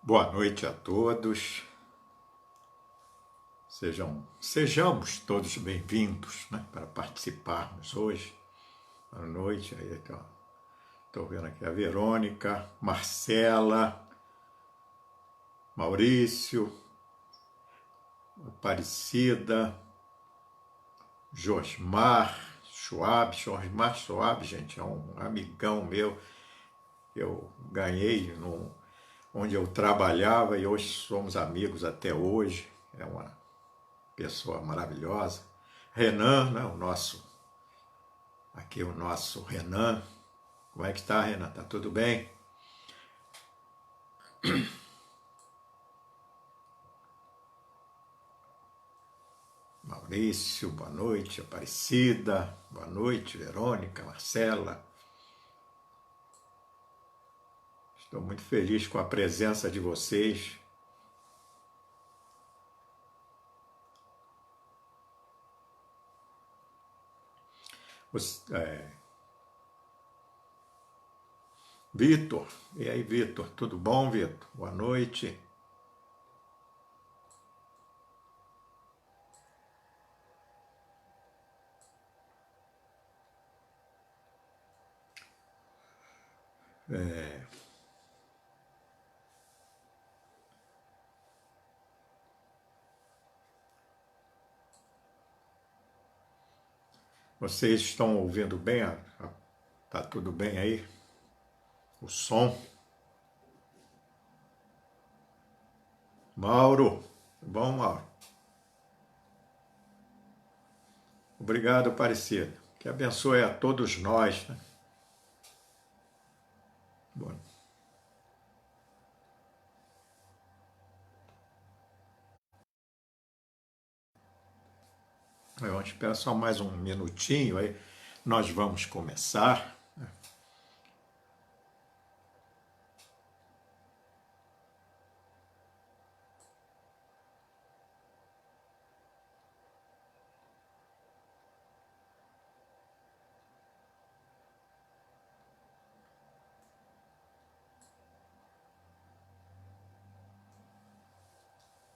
Boa noite a todos. Sejamos todos bem-vindos, né, para participarmos hoje. Boa noite. Aí, estou vendo aqui a Verônica, Marcela, Maurício, Aparecida, Josmar Schwab, gente, é um amigão meu. Eu ganhei onde eu trabalhava e hoje somos amigos até hoje. É uma pessoa maravilhosa. Renan, né, o nosso Renan. Como é que está, Renan? Tá tudo bem? Maurício, boa noite. Aparecida, boa noite. Verônica, Marcela. Estou muito feliz com a presença de vocês. Vitor, e aí, Vitor? Tudo bom, Vitor? Boa noite. Vocês estão ouvindo bem? Tá tudo bem aí? O som? Mauro, tudo bom, Mauro? Obrigado, Aparecida. Que abençoe a todos nós, né? Bom. Eu espero só mais um minutinho, aí nós vamos começar.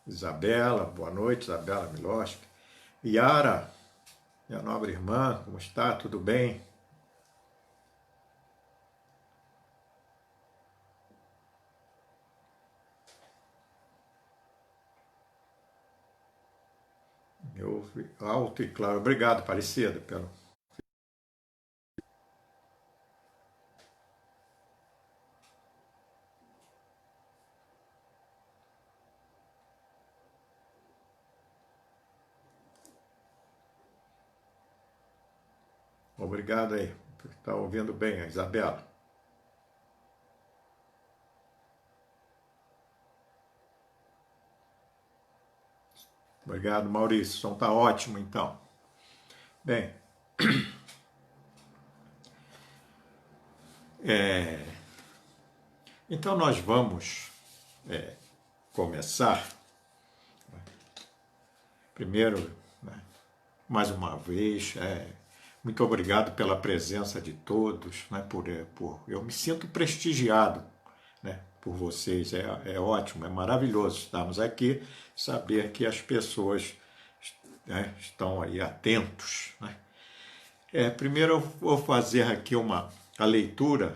Isabela, boa noite, Isabela Miloski. Yara, minha nobre irmã, como está? Tudo bem? Eu ouvi alto e claro. Obrigado, Aparecida, pelo. Obrigado aí, está ouvindo bem, Isabela. Obrigado, Maurício. O som está ótimo, então. Bem, então nós vamos começar. Primeiro, né, mais uma vez, muito obrigado pela presença de todos, né, eu me sinto prestigiado, né, por vocês, é ótimo, é maravilhoso estarmos aqui, saber que as pessoas, né, estão aí atentos, né. Primeiro eu vou fazer aqui a leitura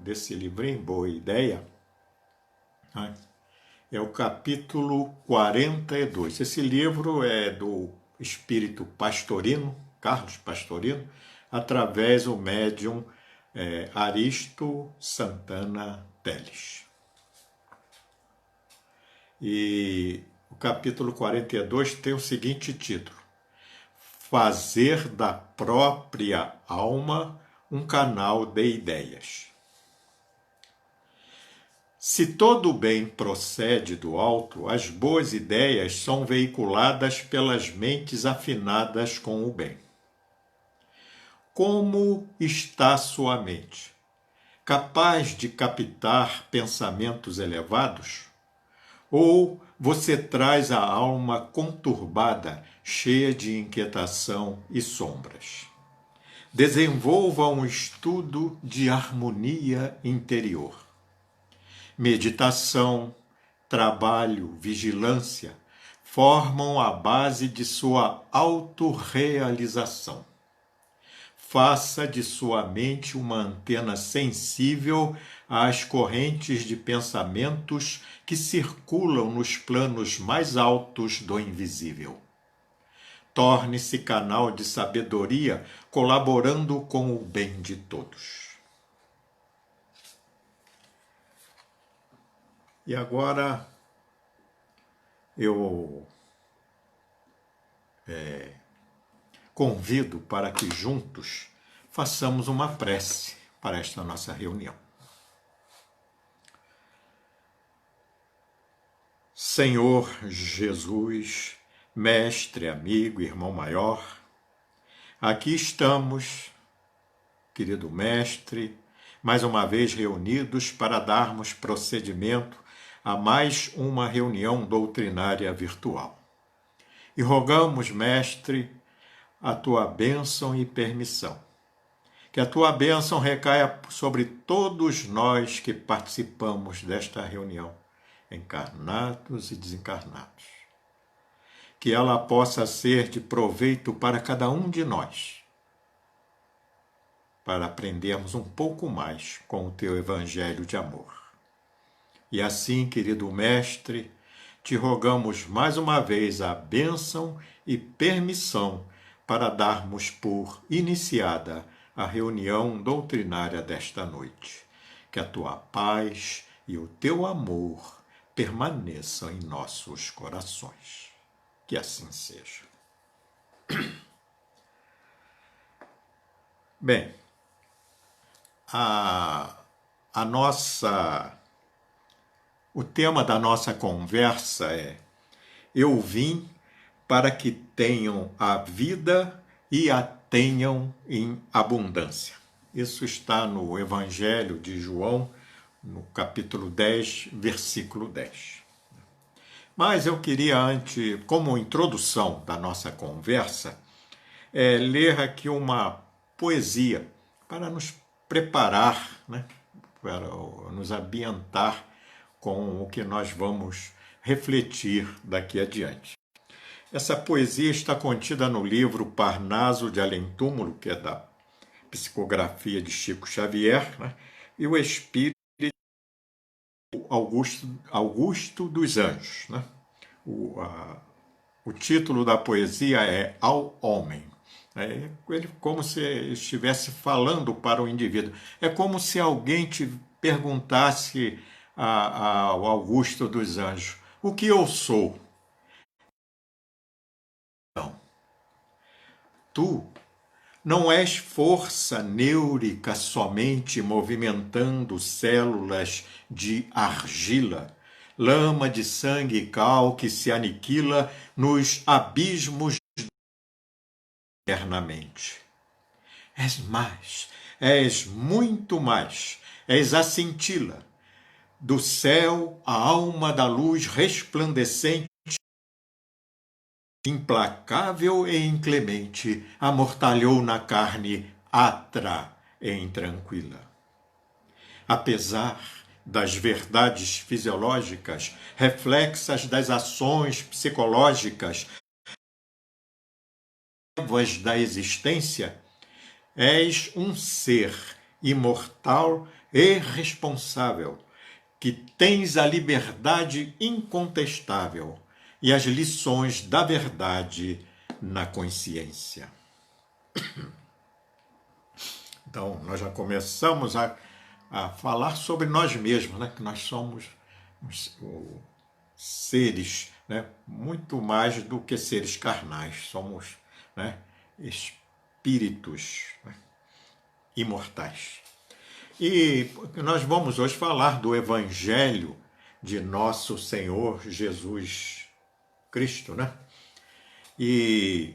desse livrinho, Boa Ideia, né. É o capítulo 42. Esse livro é do espírito Pastorino, Carlos Pastorino, através do médium Aristo Santana Teles. E o capítulo 42 tem o seguinte título: Fazer da própria alma um canal de ideias. Se todo o bem procede do alto, as boas ideias são veiculadas pelas mentes afinadas com o bem. Como está sua mente? Capaz de captar pensamentos elevados? Ou você traz a alma conturbada, cheia de inquietação e sombras? Desenvolva um estudo de harmonia interior. Meditação, trabalho, vigilância, formam a base de sua autorrealização. Faça de sua mente uma antena sensível às correntes de pensamentos que circulam nos planos mais altos do invisível. Torne-se canal de sabedoria, colaborando com o bem de todos. E agora eu convido para que juntos façamos uma prece para esta nossa reunião. Senhor Jesus, mestre, amigo, irmão maior, aqui estamos, querido mestre, mais uma vez reunidos para darmos procedimento a mais uma reunião doutrinária virtual. E rogamos, mestre, a tua bênção e permissão. Que a tua bênção recaia sobre todos nós que participamos desta reunião, encarnados e desencarnados. Que ela possa ser de proveito para cada um de nós, para aprendermos um pouco mais com o teu evangelho de amor. E assim, querido mestre, te rogamos mais uma vez a bênção e permissão para darmos por iniciada a reunião doutrinária desta noite. Que a tua paz e o teu amor permaneçam em nossos corações. Que assim seja. Bem, o tema da nossa conversa é: eu vim para que tenham a vida e a tenham em abundância. Isso está no Evangelho de João, no capítulo 10, versículo 10. Mas eu queria, antes, como introdução da nossa conversa, ler aqui uma poesia para nos preparar, né, para nos ambientar com o que nós vamos refletir daqui adiante. Essa poesia está contida no livro Parnaso de Além-Túmulo, que é da psicografia de Chico Xavier, né, e o Espírito Augusto dos Anjos. Né? O título da poesia é Ao Homem. Ele como se estivesse falando para o indivíduo. É como se alguém te perguntasse ao Augusto dos Anjos: o que eu sou? Não. Tu não és força neúrica somente movimentando células de argila, lama de sangue e cal que se aniquila nos abismos eternamente. És mais, és muito mais, és a cintila do céu, a alma da luz resplandecente, implacável e inclemente, amortalhou na carne atra e intranquila. Apesar das verdades fisiológicas, reflexas das ações psicológicas da existência, és um ser imortal e responsável, que tens a liberdade incontestável e as lições da verdade na consciência. Então, nós já começamos a falar sobre nós mesmos, né? Que nós somos seres, né? Muito mais do que seres carnais, somos, né? Espíritos, né? Imortais. E nós vamos hoje falar do Evangelho de nosso Senhor Jesus Cristo, né? E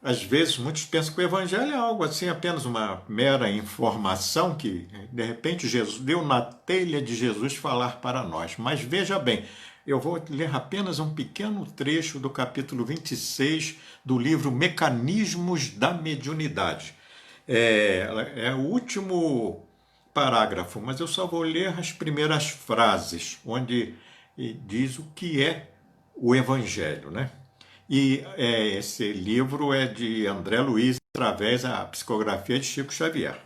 às vezes muitos pensam que o Evangelho é algo assim, apenas uma mera informação que, de repente, Jesus deu na telha de Jesus falar para nós. Mas veja bem, eu vou ler apenas um pequeno trecho do capítulo 26 do livro Mecanismos da Mediunidade. É o último parágrafo, mas eu só vou ler as primeiras frases, onde e diz o que é o Evangelho, né? E esse livro é de André Luiz, através da psicografia de Chico Xavier.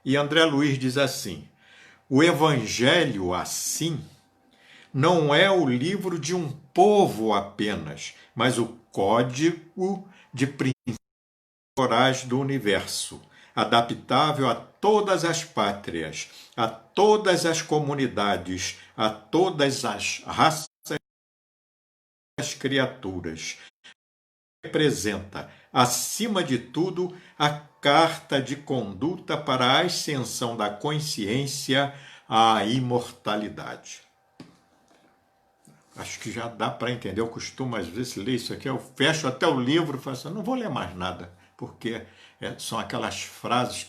E André Luiz diz assim: o Evangelho, assim, não é o livro de um povo apenas, mas o código de princípios morais do universo, adaptável a todas as pátrias, a todas as comunidades, a todas as raças e as criaturas. Representa, acima de tudo, a carta de conduta para a ascensão da consciência à imortalidade. Acho que já dá para entender. Eu costumo, às vezes, ler isso aqui, eu fecho até o livro e falo assim, não vou ler mais nada, porque são aquelas frases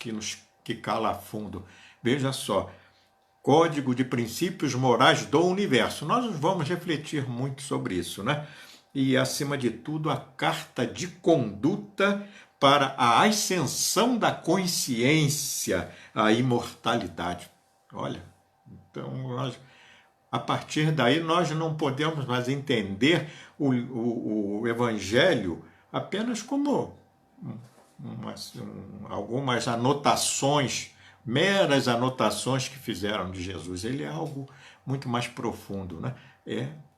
que calam a fundo. Veja só, Código de Princípios Morais do Universo. Nós vamos refletir muito sobre isso, né? E, acima de tudo, a carta de conduta para a ascensão da consciência à imortalidade. Olha, então, a partir daí, nós não podemos mais entender o Evangelho apenas como algumas anotações, meras anotações que fizeram de Jesus. Ele é algo muito mais profundo, né?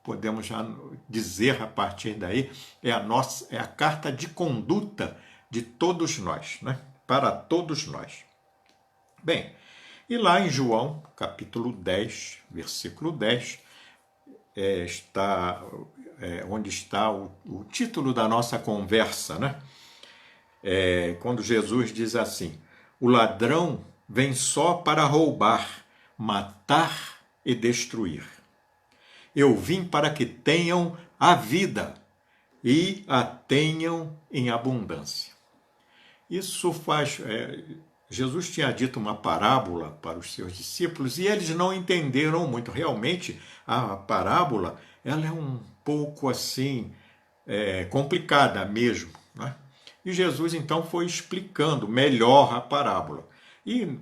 Podemos já dizer a partir daí, é a carta de conduta de todos nós, né? Para todos nós. Bem, e lá em João, capítulo 10, versículo 10, onde está o título da nossa conversa, né? Quando Jesus diz assim: o ladrão vem só para roubar, matar e destruir. Eu vim para que tenham a vida e a tenham em abundância. Isso faz... Jesus tinha dito uma parábola para os seus discípulos e eles não entenderam muito. Realmente, a parábola ela é um pouco assim complicada mesmo, né? E Jesus então foi explicando melhor a parábola. E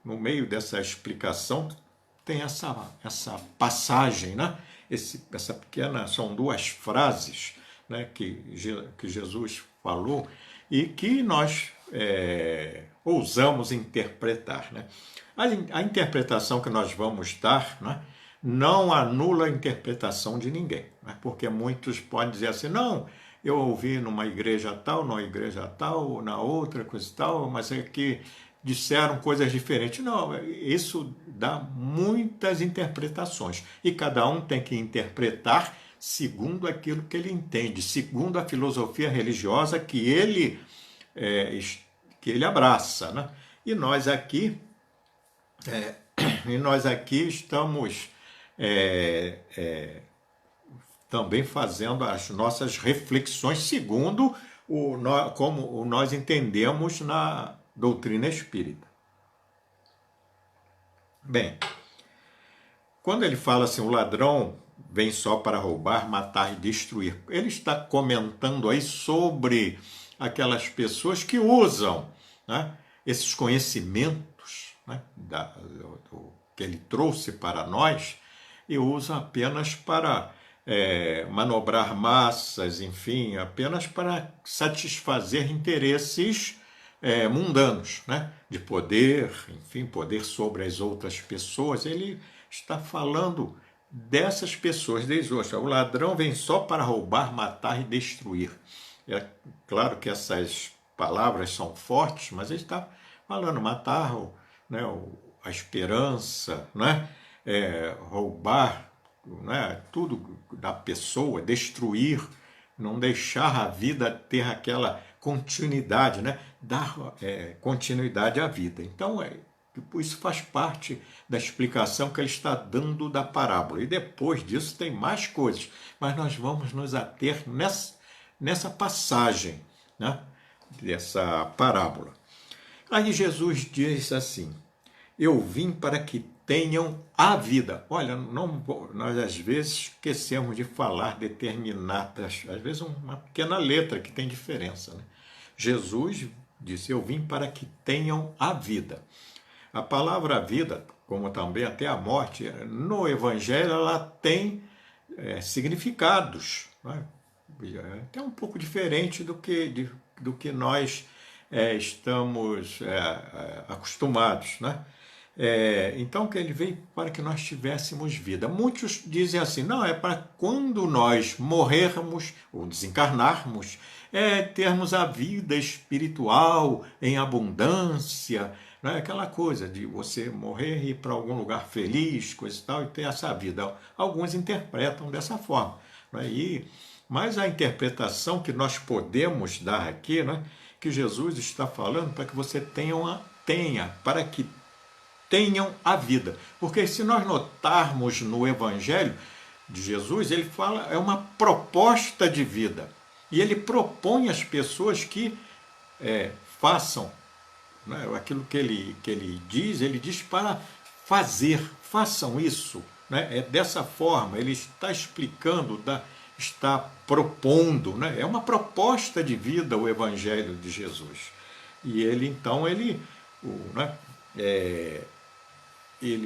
no meio dessa explicação tem essa passagem, né? Essa pequena, são duas frases, né, que Jesus falou e que nós ousamos interpretar, né? A interpretação que nós vamos dar, né, não anula a interpretação de ninguém, né? Porque muitos podem dizer assim, não, eu ouvi numa igreja tal, na outra coisa e tal, mas é que disseram coisas diferentes. Não, isso dá muitas interpretações e cada um tem que interpretar segundo aquilo que ele entende, segundo a filosofia religiosa que ele abraça, né? E nós aqui estamos também fazendo as nossas reflexões segundo como nós entendemos na doutrina espírita. Bem, quando ele fala assim, o ladrão vem só para roubar, matar e destruir, ele está comentando aí sobre aquelas pessoas que usam, né, esses conhecimentos, né, que ele trouxe para nós e usam apenas para manobrar massas, enfim, apenas para satisfazer interesses mundanos, né? De poder, enfim, poder sobre as outras pessoas. Ele está falando dessas pessoas, diz hoje, o ladrão vem só para roubar, matar e destruir. É claro que essas palavras são fortes, mas ele está falando matar, né, a esperança, né? Roubar, né, tudo da pessoa, destruir, não deixar a vida ter aquela continuidade, né? Dar continuidade à vida. Então, isso faz parte da explicação que ele está dando da parábola. E depois disso tem mais coisas, mas nós vamos nos ater nessa passagem, né, dessa parábola. Aí Jesus diz assim, eu vim para que tenham a vida. Olha, nós às vezes esquecemos de falar determinadas, às vezes uma pequena letra que tem diferença, né? Jesus disse, eu vim para que tenham a vida. A palavra vida, como também até a morte, no Evangelho ela tem significados, né? Até um pouco diferente do que nós estamos acostumados, né? Então, que ele veio para que nós tivéssemos vida. Muitos dizem assim, não, é para quando nós morrermos ou desencarnarmos, termos a vida espiritual em abundância, não é aquela coisa de você morrer e ir para algum lugar feliz, coisa e tal, e ter essa vida. Alguns interpretam dessa forma, não é? Mas a interpretação que nós podemos dar aqui, né, que Jesus está falando para que você para que tenham a vida. Porque se nós notarmos no Evangelho de Jesus, ele fala, é uma proposta de vida. E ele propõe às pessoas que façam, né, aquilo que ele diz para fazer, façam isso. Né? É dessa forma, ele está explicando, está propondo, né? É uma proposta de vida o Evangelho de Jesus. E ele, então, né,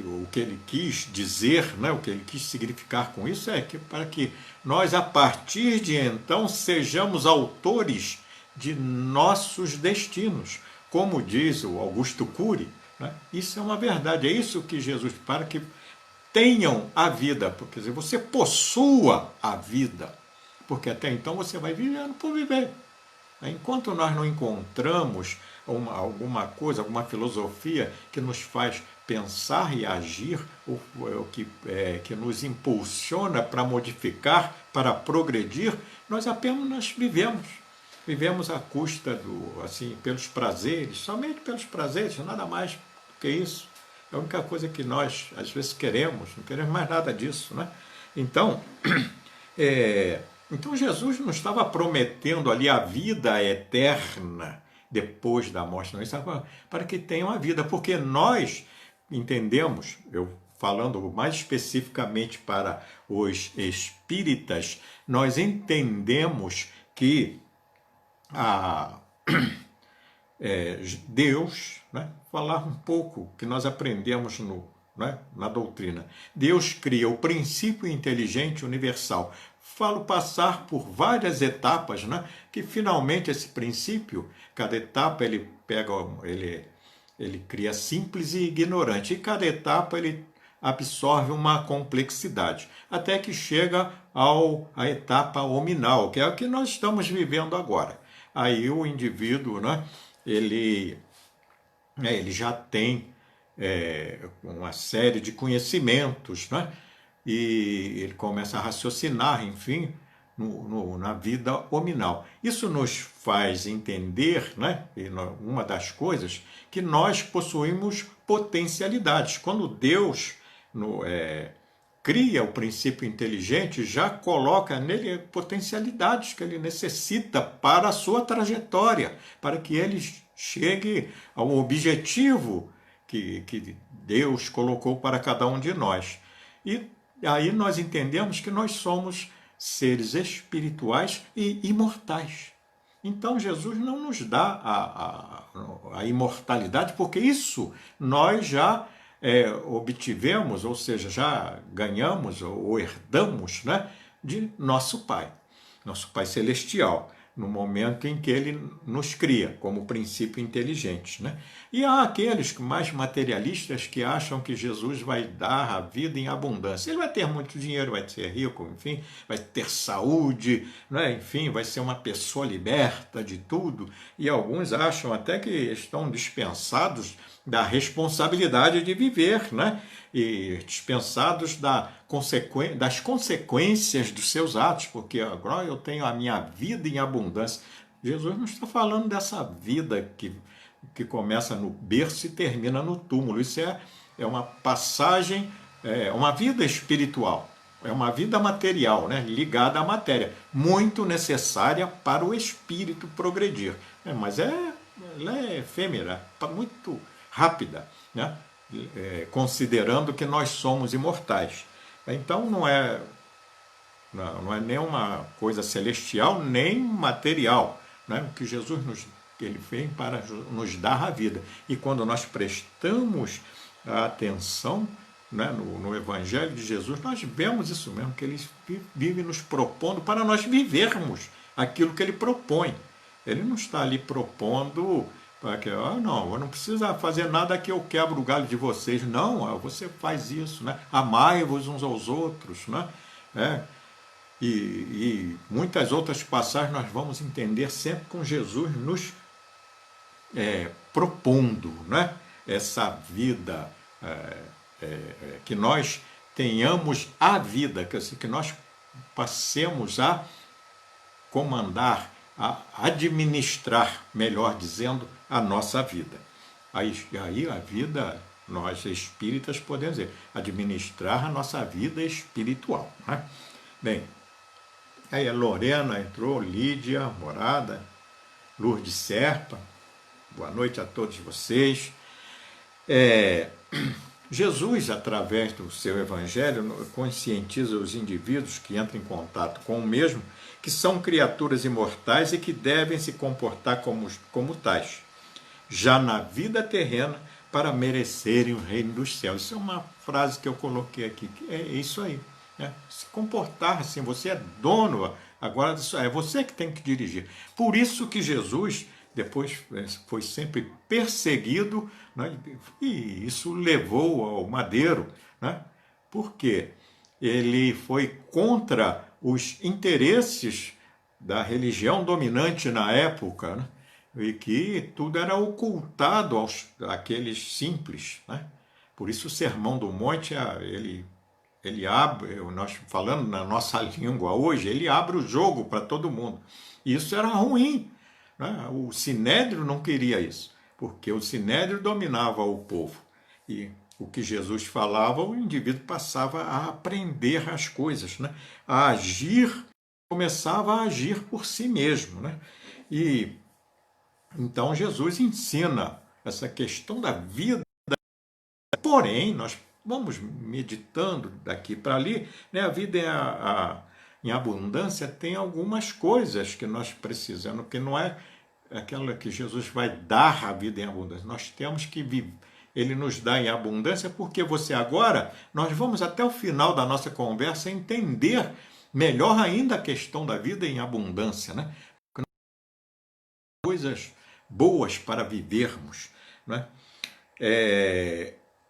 o que ele quis dizer, né, o que ele quis significar com isso é que para que nós, a partir de então, sejamos autores de nossos destinos. Como diz o Augusto Cury, né, isso é uma verdade, é isso que Jesus, para que tenham a vida, porque dizer, você possua a vida, porque até então você vai vivendo por viver. Enquanto nós não encontramos alguma coisa, alguma filosofia que nos faz pensar e agir, que nos impulsiona para modificar, para progredir, nós apenas vivemos. Vivemos à custa pelos prazeres, somente pelos prazeres, nada mais do que isso. É a única coisa que nós, às vezes, queremos, não queremos mais nada disso, né? Então, então Jesus não estava prometendo ali a vida eterna depois da morte, não, estava para que tenham a vida, porque nós entendemos, eu falando mais especificamente para os espíritas, nós entendemos que Deus, né, falar um pouco que nós aprendemos na doutrina. Deus cria o princípio inteligente universal. Falo passar por várias etapas, né, que finalmente esse princípio, cada etapa ele cria simples e ignorante, e cada etapa ele absorve uma complexidade, até que chega à etapa hominal, que é o que nós estamos vivendo agora. Aí o indivíduo, né, ele já tem uma série de conhecimentos, né? E ele começa a raciocinar, enfim, na vida hominal. Isso nos faz entender, né? E uma das coisas, que nós possuímos potencialidades. Quando Deus cria o princípio inteligente, já coloca nele potencialidades que ele necessita para a sua trajetória, para que ele chegue ao objetivo que Deus colocou para cada um de nós. E aí nós entendemos que nós somos seres espirituais e imortais. Então Jesus não nos dá a imortalidade, porque isso nós já obtivemos, ou seja, já ganhamos ou herdamos, né, de nosso Pai Celestial, no momento em que ele nos cria como princípio inteligente, né? E há aqueles mais materialistas que acham que Jesus vai dar a vida em abundância. Ele vai ter muito dinheiro, vai ser rico, enfim, vai ter saúde, né? Enfim, vai ser uma pessoa liberta de tudo. E alguns acham até que estão dispensados da responsabilidade de viver, né? E dispensados das consequências dos seus atos, porque agora eu tenho a minha vida em abundância. Jesus não está falando dessa vida que começa no berço e termina no túmulo. Isso é uma passagem, uma vida espiritual, é uma vida material, né? Ligada à matéria, muito necessária para o espírito progredir. Mas ela é efêmera, muito rápida, né? Considerando que nós somos imortais. Então não é nem uma coisa celestial, nem material, né? O que Jesus ele vem para nos dar a vida. E quando nós prestamos a atenção, né, no Evangelho de Jesus, nós vemos isso mesmo, que ele vive nos propondo para nós vivermos aquilo que ele propõe. Ele não está ali propondo para que, não, eu não preciso fazer nada que eu quebro o galho de vocês. Não, você faz isso, né? Amai-vos uns aos outros, né? É, e muitas outras passagens nós vamos entender sempre com Jesus nos propondo, né? Essa vida, que nós tenhamos a vida, que nós passemos a comandar, a administrar, melhor dizendo, a nossa vida. Aí a vida, nós espíritas podemos dizer, administrar a nossa vida espiritual. Né? Bem, aí a Lorena entrou, Lídia, Morada, Lourdes Serpa, boa noite a todos vocês. Jesus, através do seu evangelho, conscientiza os indivíduos que entram em contato com o mesmo, que são criaturas imortais e que devem se comportar como tais, já na vida terrena, para merecerem o reino dos céus. Isso é uma frase que eu coloquei aqui, que é isso aí. Né? Se comportar assim, você é dono, agora é você que tem que dirigir. Por isso que Jesus depois foi sempre perseguido, né? E isso levou ao madeiro, né? Porque ele foi contra os interesses da religião dominante na época, né? E que tudo era ocultado àqueles simples. Né? Por isso o Sermão do Monte, ele abre, nós falando na nossa língua hoje, ele abre o jogo para todo mundo. E isso era ruim. Né? O Sinédrio não queria isso, porque o Sinédrio dominava o povo. E o que Jesus falava, o indivíduo passava a aprender as coisas, né? A agir, começava a agir por si mesmo. Né? E então Jesus ensina essa questão da vida. Porém, nós vamos meditando daqui para ali, né? A vida em abundância tem algumas coisas que nós precisamos, que não é aquela que Jesus vai dar a vida em abundância. Nós temos que viver. Ele nos dá em abundância porque você agora, nós vamos até o final da nossa conversa entender melhor ainda a questão da vida em abundância, né? Coisas boas para vivermos, né?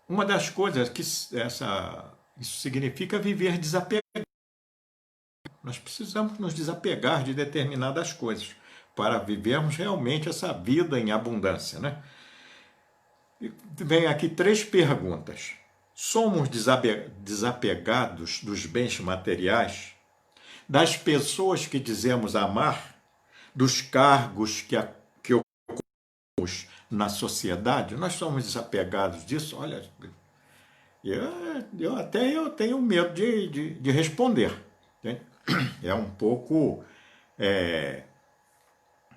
Uma das coisas que isso significa viver desapegado. Nós precisamos nos desapegar de determinadas coisas para vivermos realmente essa vida em abundância. Né? E vem aqui 3 perguntas. Somos desapegados dos bens materiais, das pessoas que dizemos amar, dos cargos que ocupamos na sociedade? Nós somos desapegados disso? Olha, eu tenho medo de responder. Né? É um pouco...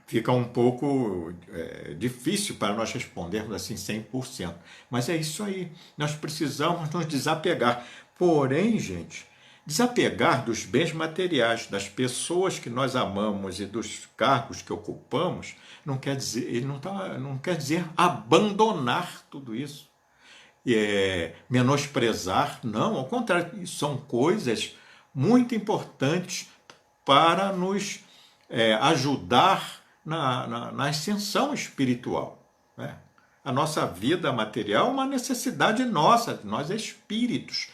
fica um pouco difícil para nós respondermos assim 100%. Mas é isso aí. Nós precisamos nos desapegar. Porém, gente, desapegar dos bens materiais, das pessoas que nós amamos e dos cargos que ocupamos, não quer dizer, não quer dizer abandonar tudo isso. Menosprezar, não, ao contrário, são coisas muito importantes para nos ajudar na ascensão espiritual. Né? A nossa vida material é uma necessidade nossa, nós espíritos.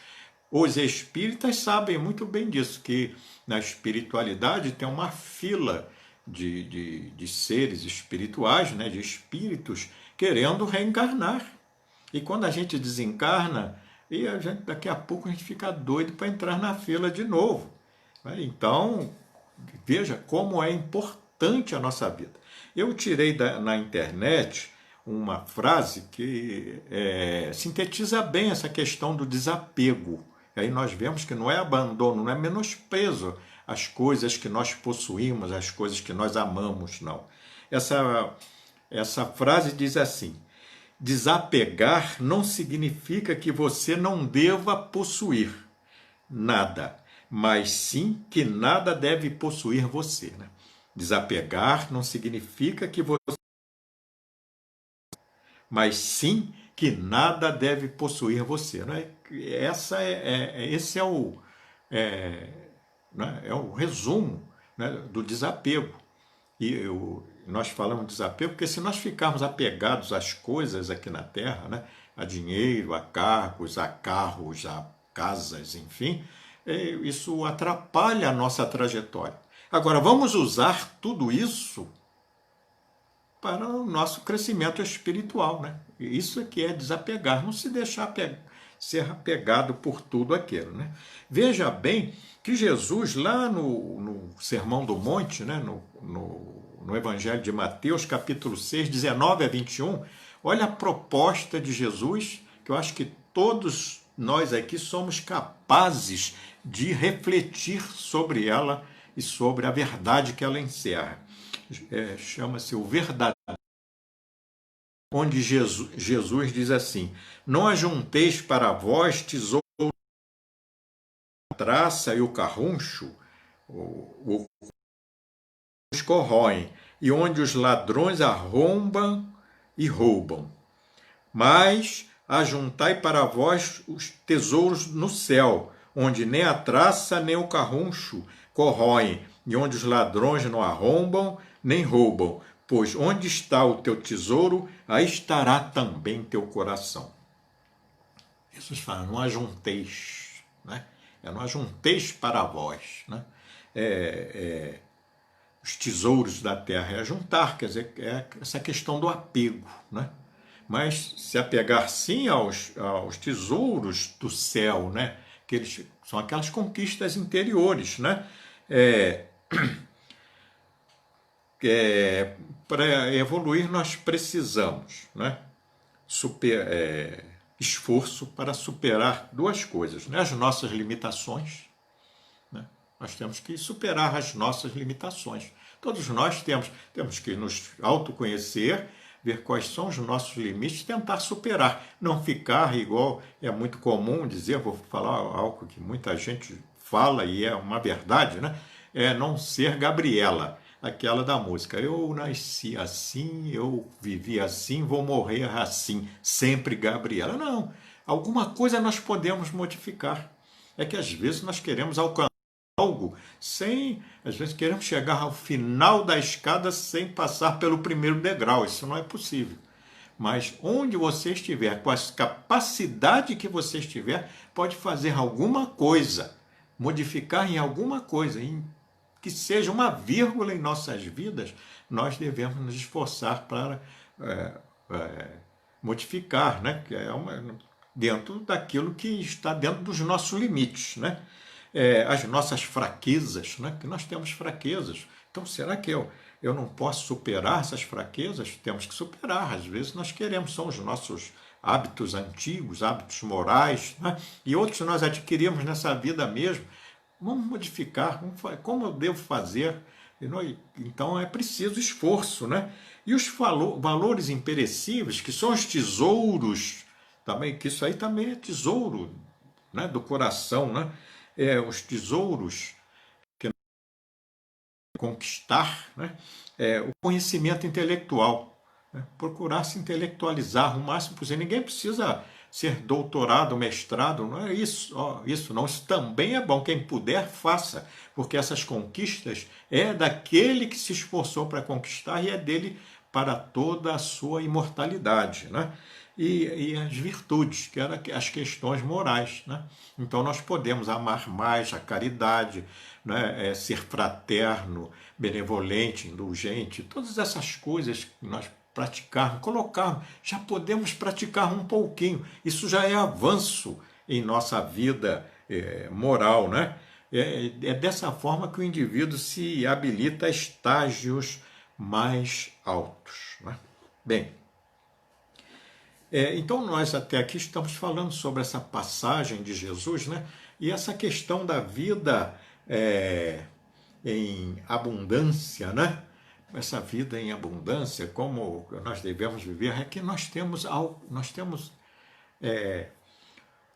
Os espíritas sabem muito bem disso, que na espiritualidade tem uma fila de seres espirituais, né, de espíritos, querendo reencarnar. E quando a gente desencarna, daqui a pouco a gente fica doido para entrar na fila de novo. Né? Então, veja como é importante a nossa vida. Eu tirei na internet uma frase que sintetiza bem essa questão do desapego. Aí nós vemos que não é abandono, não é menosprezo às coisas que nós possuímos, às coisas que nós amamos, não. Essa frase diz assim: desapegar não significa que você não deva possuir nada, mas sim que nada deve possuir você. Né? Desapegar não significa que você... mas sim que nada deve possuir você. Né? Esse é, né, é o resumo, né, do desapego. Nós falamos desapego porque se nós ficarmos apegados às coisas aqui na Terra, né, a dinheiro, a cargos, a casas, enfim, isso atrapalha a nossa trajetória. Agora, vamos usar tudo isso para o nosso crescimento espiritual, né? Isso é que é desapegar, não se deixar ser apegado por tudo aquilo, né? Veja bem que Jesus, lá no Sermão do Monte, né? no Evangelho de Mateus, capítulo 6, 19 a 21, olha a proposta de Jesus, que eu acho que todos nós aqui somos capazes de refletir sobre ela e sobre a verdade que ela encerra. Chama-se o verdadeiro, onde Jesus diz assim: não ajunteis para vós tesouro a traça e o carruncho, os corroem, e onde os ladrões arrombam e roubam. Mas ajuntai para vós os tesouros no céu, onde nem a traça nem o carruncho corroem, e onde os ladrões não arrombam nem roubam. Pois onde está o teu tesouro, aí estará também teu coração. Jesus fala, não ajunteis, né? Não ajunteis para vós, né? Os tesouros da terra é juntar, quer dizer, é essa questão do apego, né? Mas se apegar sim aos tesouros do céu, né? Que eles são aquelas conquistas interiores, né? Para evoluir nós precisamos, né? Esforço para superar duas coisas, né? As nossas limitações, né? Nós temos que superar as nossas limitações. Todos nós temos que nos autoconhecer, ver quais são os nossos limites, tentar superar, não ficar igual, é muito comum dizer, vou falar algo que muita gente fala e é uma verdade, né? É não ser Gabriela, aquela da música, eu nasci assim, eu vivi assim, vou morrer assim, sempre Gabriela. Não, alguma coisa nós podemos modificar. É que às vezes nós queremos alcançar algo às vezes queremos chegar ao final da escada sem passar pelo primeiro degrau, isso não é possível. Mas onde você estiver, com a capacidade que você estiver, pode fazer alguma coisa, modificar em alguma coisa, que seja uma vírgula em nossas vidas, nós devemos nos esforçar para modificar, né? Que é dentro daquilo que está dentro dos nossos limites, né? As nossas fraquezas, né? Que nós temos fraquezas. Então, será que eu não posso superar essas fraquezas? Temos que superar. Às vezes nós queremos, são os nossos hábitos antigos, hábitos morais, né? E outros nós adquirimos nessa vida mesmo. Vamos modificar, como eu devo fazer? Então é preciso esforço, né? E os valores imperecíveis, que são os tesouros, também, que isso aí também é tesouro, né, do coração, né? Os tesouros que conquistar, né? O conhecimento intelectual, né? Procurar se intelectualizar o máximo possível. Ninguém precisa ser doutorado, mestrado, não é isso, isso não, isso também é bom, quem puder faça, porque essas conquistas é daquele que se esforçou para conquistar e é dele para toda a sua imortalidade, né? E as virtudes, que eram as questões morais, né? Então nós podemos amar mais a caridade, né? Ser fraterno, benevolente, indulgente, todas essas coisas que nós praticarmos, colocarmos, já podemos praticar um pouquinho. Isso já é avanço em nossa vida moral, né? É dessa forma que o indivíduo se habilita a estágios mais altos, né? Bem, então nós até aqui estamos falando sobre essa passagem de Jesus, né? E essa questão da vida em abundância, né? Essa vida em abundância, como nós devemos viver, é que nós temos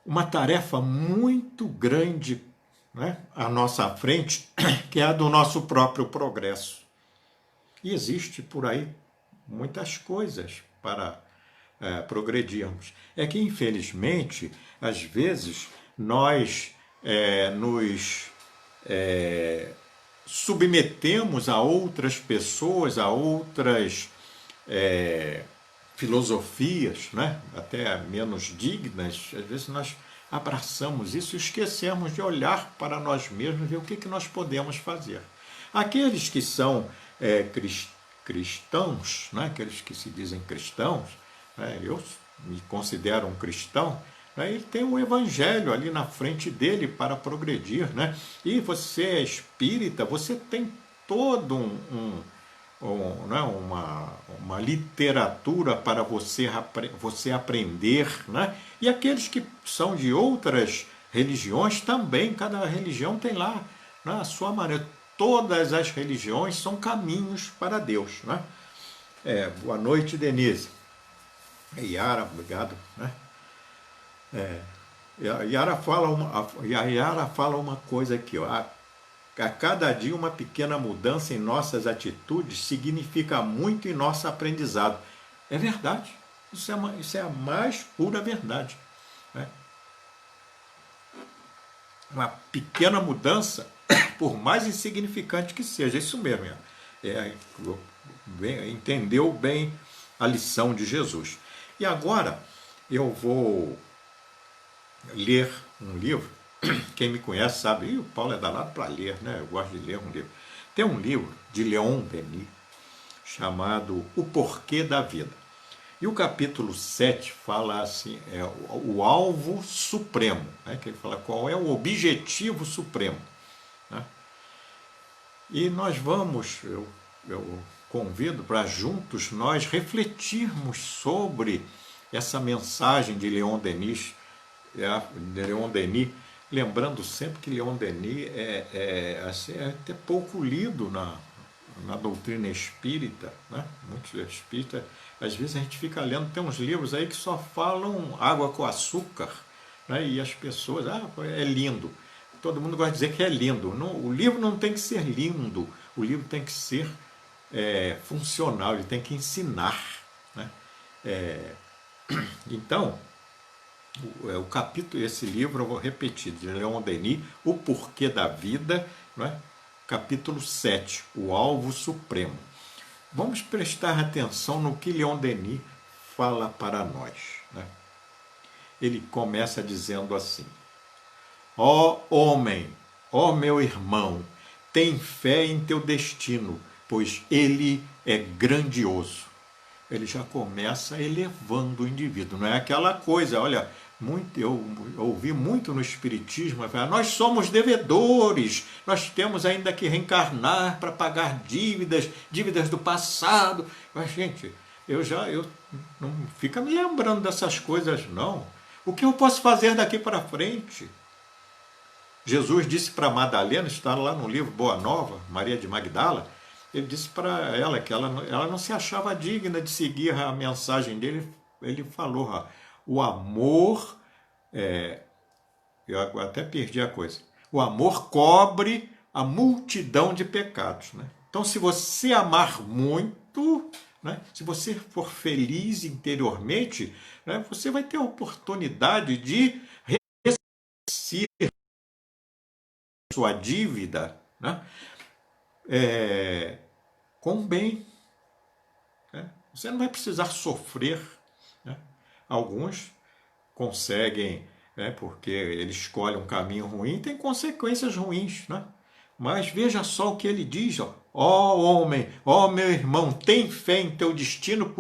uma tarefa muito grande, né, à nossa frente, que é a do nosso próprio progresso. E existe por aí muitas coisas para progredirmos. É que, infelizmente, às vezes, nós nos submetemos a outras pessoas, a outras filosofias, né? Até menos dignas. Às vezes nós abraçamos isso e esquecemos de olhar para nós mesmos e ver o que nós podemos fazer. Aqueles que são cristãos, né? Aqueles que se dizem cristãos, né? Eu me considero um cristão, né? Ele tem o evangelho ali na frente dele para progredir, né? E você é espírita, você tem todo né, uma literatura para você aprender, né? E aqueles que são de outras religiões também, cada religião tem lá, né, a sua maneira. Todas as religiões são caminhos para Deus, né? Boa noite, Denise. Yara, obrigado, né? A Yara fala uma coisa aqui, ó. A cada dia uma pequena mudança em nossas atitudes significa muito em nosso aprendizado. É verdade. Isso é a mais pura verdade, né? Uma pequena mudança, por mais insignificante que seja, isso mesmo. Entendeu bem a lição de Jesus. E agora eu vou ler um livro. Quem me conhece sabe, o Paulo é danado para ler, né? Eu gosto de ler um livro. Tem um livro de Leon Denis chamado O Porquê da Vida. E o capítulo 7 fala assim, o alvo supremo, né? Que ele fala qual é o objetivo supremo, né? E nós vamos, eu convido para juntos nós refletirmos sobre essa mensagem de Leon Denis, lembrando sempre que Leon Denis assim, é até pouco lido na doutrina espírita, né? Muitos espíritas, às vezes a gente fica lendo, tem uns livros aí que só falam água com açúcar, né? E as pessoas, é lindo. Todo mundo gosta de dizer que é lindo. Não, o livro não tem que ser lindo, o livro tem que ser funcional, ele tem que ensinar, né? Então, o capítulo, esse livro, eu vou repetir, de Leon Denis, O Porquê da Vida, não é? Capítulo 7, O Alvo Supremo. Vamos prestar atenção no que Leon Denis fala para nós, né? Ele começa dizendo assim: ó homem, ó meu irmão, tem fé em teu destino, pois ele é grandioso. Ele já começa elevando o indivíduo. Não é aquela coisa, olha, eu ouvi muito no Espiritismo, nós somos devedores, nós temos ainda que reencarnar para pagar dívidas do passado. Mas, gente, eu não fica me lembrando dessas coisas, não. O que eu posso fazer daqui para frente? Jesus disse para Madalena, está lá no livro Boa Nova, Maria de Magdala, ele disse para ela que ela não se achava digna de seguir a mensagem dele. Ele falou, o amor, eu até perdi a coisa, o amor cobre a multidão de pecados, né? Então, se você amar muito, né, se você for feliz interiormente, né, você vai ter a oportunidade de ressarcir sua dívida, né, com bem, né? Você não vai precisar sofrer, né? Alguns conseguem, né, porque ele escolhe um caminho ruim, tem consequências ruins, né? Mas veja só o que ele diz, ó homem, ó meu irmão, tem fé em teu destino,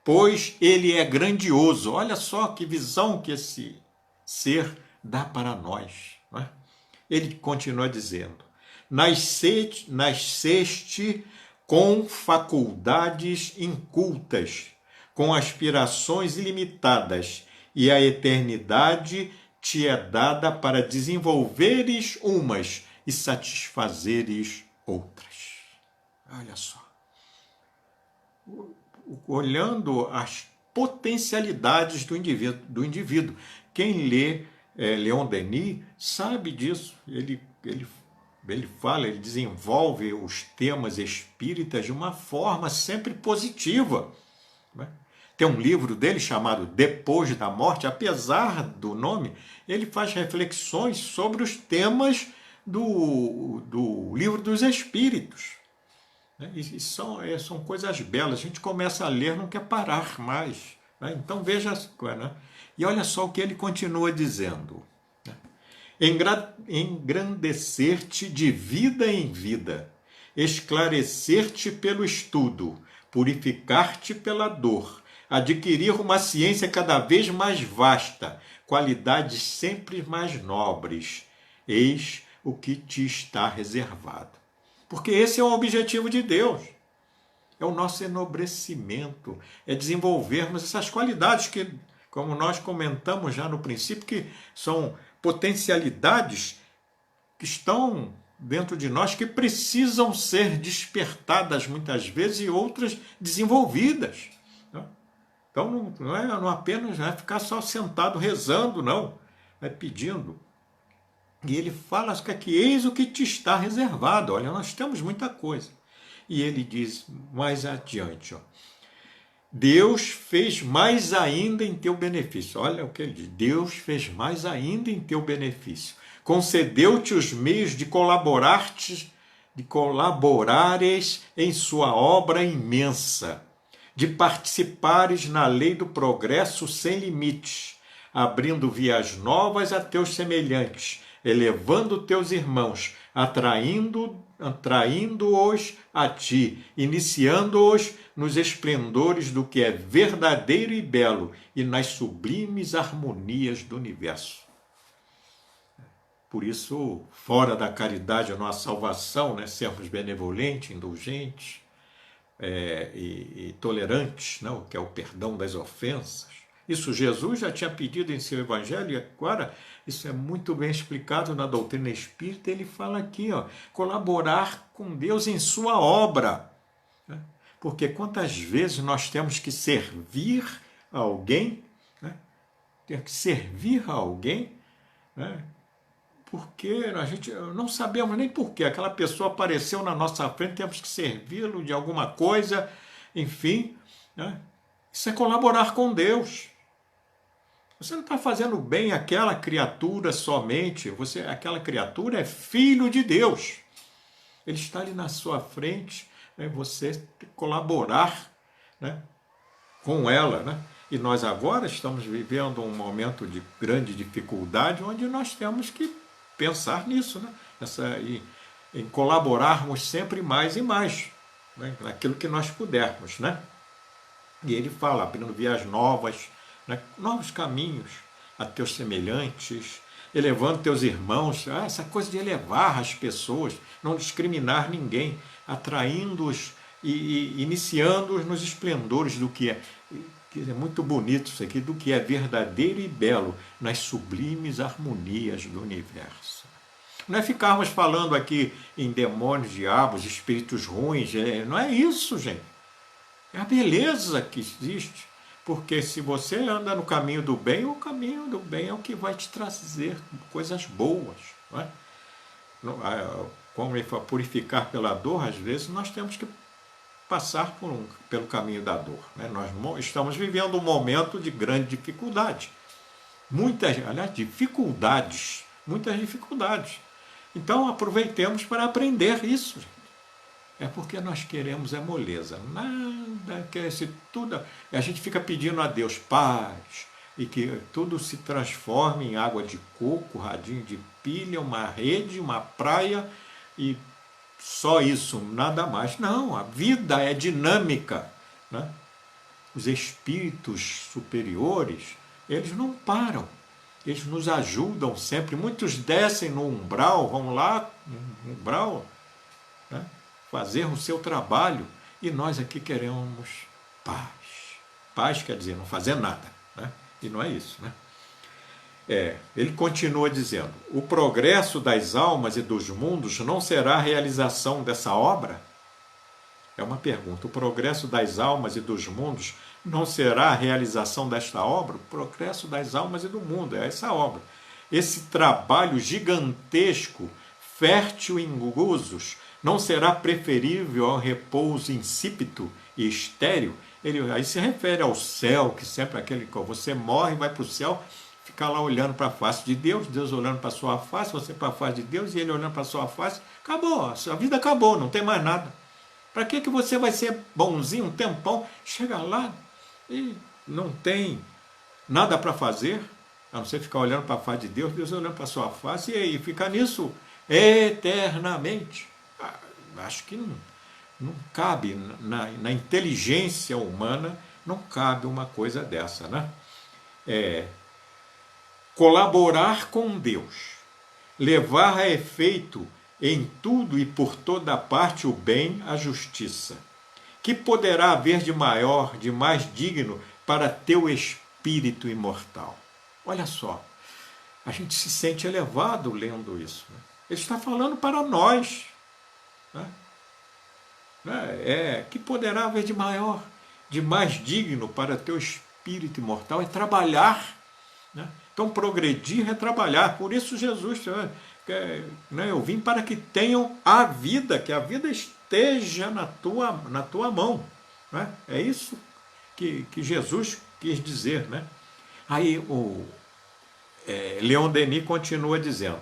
pois ele é grandioso. Olha só que visão que esse ser dá para nós, né? Ele continua dizendo: nasceste com faculdades incultas, com aspirações ilimitadas, e a eternidade te é dada para desenvolveres umas e satisfazeres outras. Olha só. Olhando as potencialidades do indivíduo. Quem lê Leon Denis sabe disso. Ele fala, ele desenvolve os temas espíritas de uma forma sempre positiva, né? Tem um livro dele chamado Depois da Morte. Apesar do nome, ele faz reflexões sobre os temas do Livro dos Espíritos. E são coisas belas. A gente começa a ler, não quer parar mais. Então veja, e olha só o que ele continua dizendo. Engrandecer-te de vida em vida, esclarecer-te pelo estudo, purificar-te pela dor, adquirir uma ciência cada vez mais vasta, qualidades sempre mais nobres. Eis o que te está reservado. Porque esse é o objetivo de Deus. É o nosso enobrecimento, é desenvolvermos essas qualidades que, como nós comentamos já no princípio, que são potencialidades que estão dentro de nós, que precisam ser despertadas muitas vezes e outras desenvolvidas. Então não apenas ficar só sentado rezando, não, é pedindo. E ele fala que eis o que te está reservado. Olha, nós temos muita coisa. E ele diz mais adiante, Deus fez mais ainda em teu benefício. Olha o que ele diz. Deus fez mais ainda em teu benefício. Concedeu-te os meios de colaborares em sua obra imensa, de participares na lei do progresso sem limites, abrindo vias novas a teus semelhantes, elevando teus irmãos, atraindo-os a ti, iniciando-os nos esplendores do que é verdadeiro e belo e nas sublimes harmonias do universo. Por isso, fora da caridade, a nossa salvação, sermos benevolentes, indulgentes e tolerantes, que é o perdão das ofensas. Isso Jesus já tinha pedido em seu evangelho e agora isso é muito bem explicado na doutrina espírita. Ele fala aqui, colaborar com Deus em sua obra. Porque quantas vezes nós temos que servir a alguém, ter que servir a alguém, porque a gente não sabemos nem por que aquela pessoa apareceu na nossa frente, temos que servi-lo de alguma coisa, enfim. Isso é colaborar com Deus. Você não está fazendo bem àquela criatura somente, aquela criatura é filho de Deus. Ele está ali na sua frente, você tem que colaborar com ela. E nós agora estamos vivendo um momento de grande dificuldade, onde nós temos que pensar nisso, em colaborarmos sempre mais e mais, naquilo que nós pudermos. E ele fala, abrindo vias novas, novos caminhos a teus semelhantes, elevando teus irmãos, essa coisa de elevar as pessoas, não discriminar ninguém, atraindo-os e iniciando-os nos esplendores do que é muito bonito isso aqui, do que é verdadeiro e belo, nas sublimes harmonias do universo. Não é ficarmos falando aqui em demônios, diabos, espíritos ruins, não é isso, gente. É a beleza que existe. Porque se você anda no caminho do bem, o caminho do bem é o que vai te trazer coisas boas. Como ele fala, purificar pela dor, às vezes nós temos que passar pelo caminho da dor. Nós estamos vivendo um momento de grande dificuldade. Muitas dificuldades. Então aproveitemos para aprender isso. É porque nós queremos moleza. Nada, tudo. A gente fica pedindo a Deus paz, e que tudo se transforme em água de coco, radinho de pilha, uma rede, uma praia, e só isso, nada mais. Não, a vida é dinâmica. Os espíritos superiores, eles não param. Eles nos ajudam sempre. Muitos descem no umbral, vão lá no umbral, fazer o seu trabalho, e nós aqui queremos paz. Paz quer dizer não fazer nada, e não é isso. Ele continua dizendo, o progresso das almas e dos mundos não será a realização dessa obra? É uma pergunta. O progresso das almas e dos mundos não será a realização desta obra? O progresso das almas e do mundo, é essa obra. Esse trabalho gigantesco, fértil em gozos, não será preferível ao repouso insípido e estéril Aí se refere ao céu, que sempre é aquele que você morre, vai para o céu, ficar lá olhando para a face de Deus, Deus olhando para a sua face, você para a face de Deus e ele olhando para a sua face. Acabou, a sua vida acabou, não tem mais nada. Para que você vai ser bonzinho um tempão, chega lá e não tem nada para fazer, a não ser ficar olhando para a face de Deus, Deus olhando para a sua face, e aí ficar nisso eternamente. Acho que não cabe, na inteligência humana, não cabe uma coisa dessa, né? Colaborar com Deus, levar a efeito em tudo e por toda parte o bem, a justiça. Que poderá haver de maior, de mais digno para teu espírito imortal? Olha só, a gente se sente elevado lendo isso. Né? Ele está falando para nós. Né? Que poderá haver de maior, de mais digno para teu espírito imortal? É trabalhar. Né? Então, progredir é trabalhar. Por isso, Jesus, eu vim para que tenham a vida, que a vida esteja na tua mão. Né? É isso que Jesus quis dizer. Né? Aí Leon Denis continua dizendo: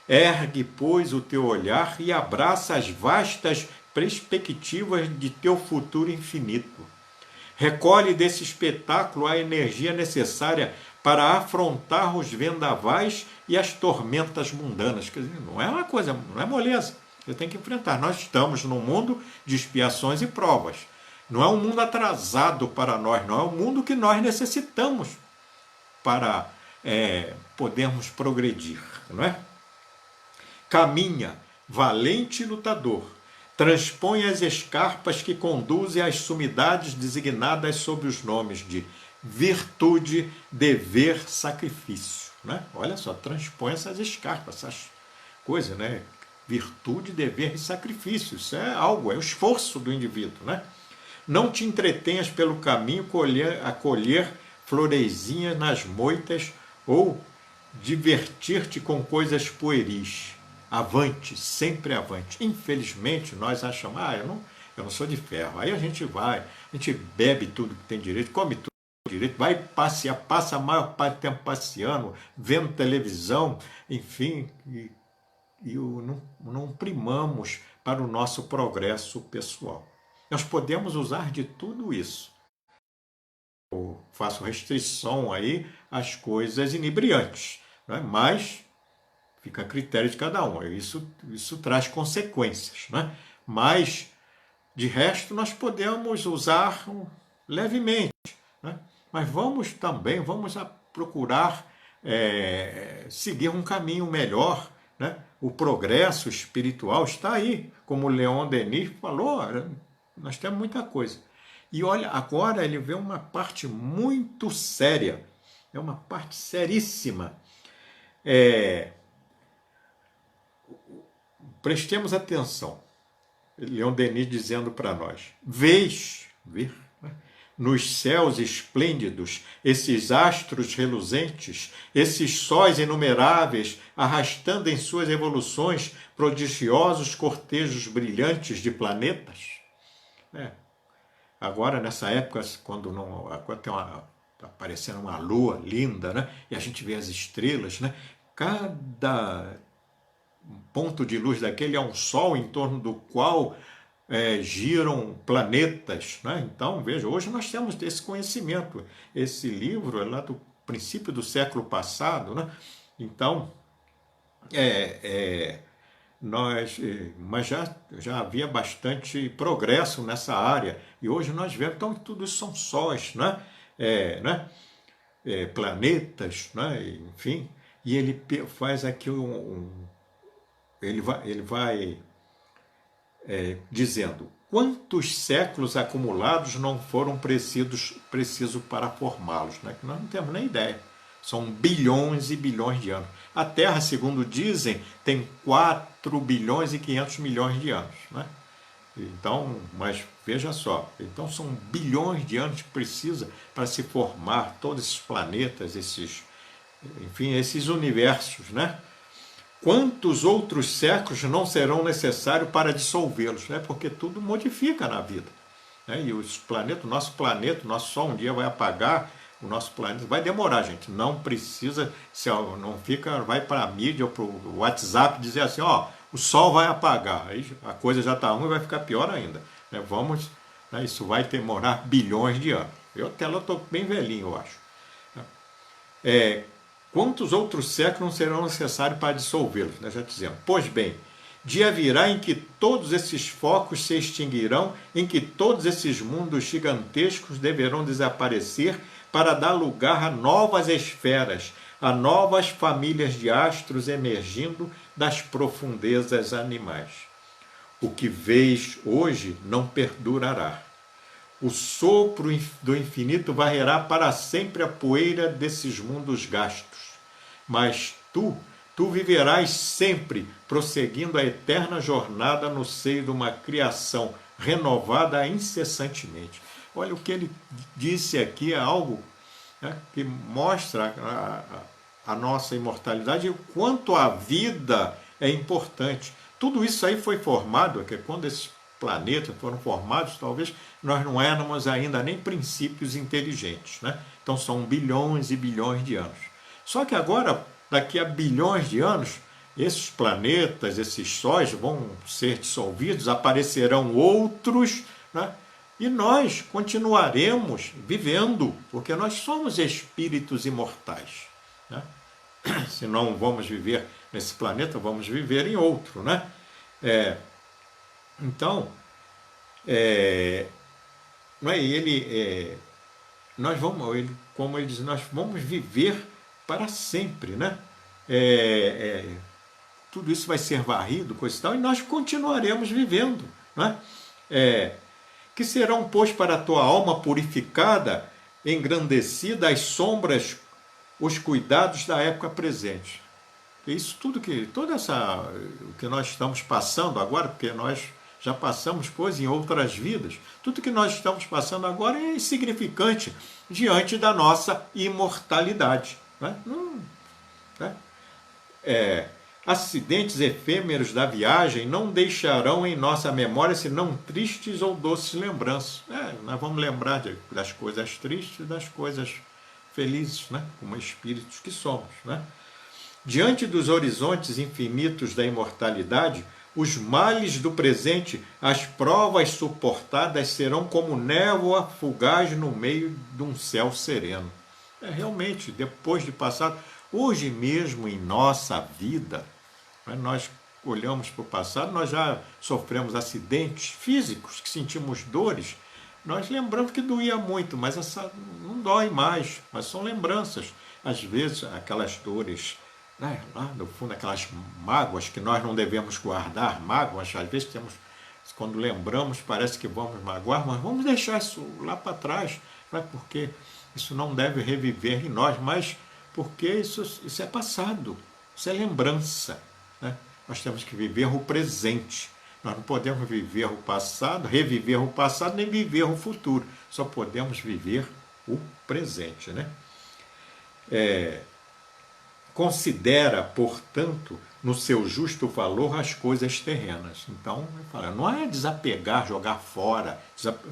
ergue, pois, o teu olhar e abraça as vastas perspectivas de teu futuro infinito. Recolhe desse espetáculo a energia necessária para afrontar os vendavais e as tormentas mundanas. Quer dizer, não é uma coisa, não é moleza. Você tem que enfrentar. Nós estamos num mundo de expiações e provas. Não é um mundo atrasado para nós, não é um mundo que nós necessitamos para podermos progredir. Não é? Caminha, valente lutador, transpõe as escarpas que conduzem às sumidades designadas sob os nomes de virtude, dever, sacrifício. Né? Olha só, transpõe essas escarpas, essas coisas, né? Virtude, dever e sacrifício. Isso é algo, é o esforço do indivíduo. Né? Não te entretenhas pelo caminho a colher florezinhas nas moitas ou divertir-te com coisas pueris. Avante, sempre avante. Infelizmente, nós achamos, eu não sou de ferro. Aí a gente vai, a gente bebe tudo que tem direito, come tudo que tem direito, vai passear, passa a maior parte do tempo passeando, vendo televisão, enfim, e não primamos para o nosso progresso pessoal. Nós podemos usar de tudo isso. Eu faço restrição aí às coisas inebriantes, né? Mas fica a critério de cada um. Isso traz consequências. Né? Mas, de resto, nós podemos usar levemente. Né? Mas vamos procurar seguir um caminho melhor. Né? O progresso espiritual está aí. Como o Leon Denis falou, nós temos muita coisa. E olha, agora ele vê uma parte muito séria. É uma parte seríssima. Prestemos atenção. Leon Denis dizendo para nós: ver, né? Nos céus esplêndidos, esses astros reluzentes, esses sóis inumeráveis, arrastando em suas evoluções prodigiosos cortejos brilhantes de planetas. Agora, nessa época, quando está aparecendo uma lua linda, né? E a gente vê as estrelas, né? Cada ponto de luz daquele é um sol em torno do qual giram planetas. Né? Então, veja, hoje nós temos esse conhecimento. Esse livro é lá do princípio do século passado. Né? Então, mas já havia bastante progresso nessa área. E hoje nós vemos, então, que tudo isso são sóis, né? Planetas, né? Enfim. E ele faz aqui ele vai dizendo: quantos séculos acumulados não foram precisos para formá-los? Né? Que nós não temos nem ideia. São bilhões e bilhões de anos. A Terra, segundo dizem, tem 4 bilhões e 500 milhões de anos. Né? Então, mas veja só, então são bilhões de anos que precisa para se formar todos esses planetas, esses universos, né? Quantos outros séculos não serão necessários para dissolvê-los? Né? Porque tudo modifica na vida. né? E os planetas, o nosso Sol um dia vai apagar, o nosso planeta vai demorar, gente. Não precisa, não fica, vai para a mídia ou para o WhatsApp dizer assim, ó, o Sol vai apagar. Aí a coisa já está ruim, vai ficar pior ainda. Né? Vamos, né? Isso vai demorar bilhões de anos. Eu até lá estou bem velhinho, eu acho. Quantos outros séculos não serão necessários para dissolvê-los? Nós já dizemos. Pois bem, dia virá em que todos esses focos se extinguirão, em que todos esses mundos gigantescos deverão desaparecer para dar lugar a novas esferas, a novas famílias de astros emergindo das profundezas animais. O que vês hoje não perdurará. O sopro do infinito varrerá para sempre a poeira desses mundos gastos. Mas tu viverás sempre prosseguindo a eterna jornada no seio de uma criação renovada incessantemente. Olha, o que ele disse aqui é algo, né, que mostra a nossa imortalidade e o quanto a vida é importante. Tudo isso aí foi formado, que quando esses planetas foram formados, talvez nós não éramos ainda nem princípios inteligentes, né? Então são bilhões e bilhões de anos. Só que agora, daqui a bilhões de anos, esses planetas, esses sóis vão ser dissolvidos, aparecerão outros, né? E nós continuaremos vivendo, porque nós somos espíritos imortais, né? Se não vamos viver nesse planeta, vamos viver em outro, né? Então, não é ele, nós vamos, como ele diz, nós vamos viver para sempre, né? Tudo isso vai ser varrido, coisa e tal, e nós continuaremos vivendo, né? Que serão, pois, para a tua alma purificada, engrandecida, as sombras, os cuidados da época presente. Isso tudo o que nós estamos passando agora, porque nós já passamos coisas em outras vidas, tudo que nós estamos passando agora é insignificante diante da nossa imortalidade. Né? Né? Acidentes efêmeros da viagem não deixarão em nossa memória senão tristes ou doces lembranças. Nós vamos lembrar das coisas tristes e das coisas felizes, né? Como espíritos que somos. Né? Diante dos horizontes infinitos da imortalidade, os males do presente, as provas suportadas serão como névoa fugaz no meio de um céu sereno. Realmente, depois de passar, hoje mesmo em nossa vida, nós olhamos para o passado, nós já sofremos acidentes físicos, que sentimos dores, nós lembramos que doía muito, mas essa não dói mais, mas são lembranças. Às vezes, aquelas dores, né, lá no fundo, aquelas mágoas que nós não devemos guardar, mágoas, às vezes quando lembramos, parece que vamos magoar, mas vamos deixar isso lá para trás, porque isso não deve reviver em nós, mas porque isso é passado, isso é lembrança. Né? Nós temos que viver o presente. Nós não podemos viver o passado, reviver o passado, nem viver o futuro. Só podemos viver o presente. Né? Considera, portanto, no seu justo valor as coisas terrenas. Então, não é desapegar, jogar fora.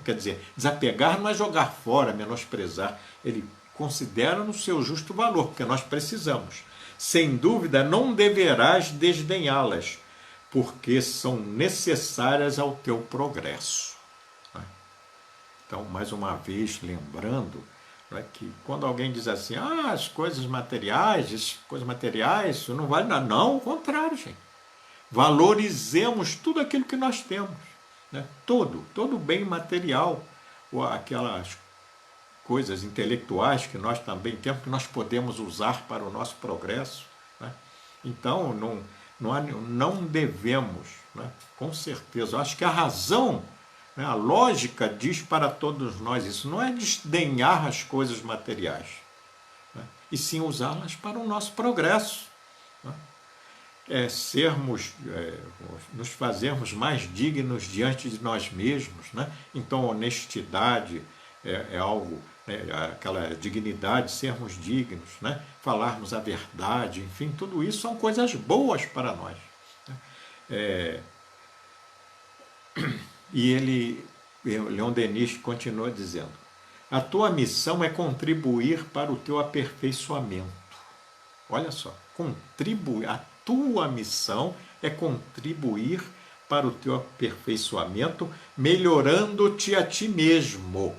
Quer dizer, desapegar não é jogar fora, menosprezar. Ele considera no seu justo valor, porque nós precisamos. Sem dúvida, não deverás desdenhá-las, porque são necessárias ao teu progresso. Então, mais uma vez, lembrando, que quando alguém diz assim, as coisas materiais, isso não vale nada. Não, ao contrário, gente. Valorizemos tudo aquilo que nós temos. Né? Todo bem material, ou aquelas coisas intelectuais que nós também temos, que nós podemos usar para o nosso progresso. Né? Então, não devemos, né? Com certeza. Eu acho que a razão, né, a lógica diz para todos nós isso, não é desdenhar as coisas materiais, né? E sim usá-las para o nosso progresso. Né? Nos fazermos mais dignos diante de nós mesmos. Né? Então, honestidade é algo, né, aquela dignidade, sermos dignos, né? Falarmos a verdade, enfim, tudo isso são coisas boas para nós. Né? E ele Leon Denis continua dizendo: a tua missão é contribuir para o teu aperfeiçoamento. Olha só, contribuir. A tua missão é contribuir para o teu aperfeiçoamento, melhorando-te a ti mesmo.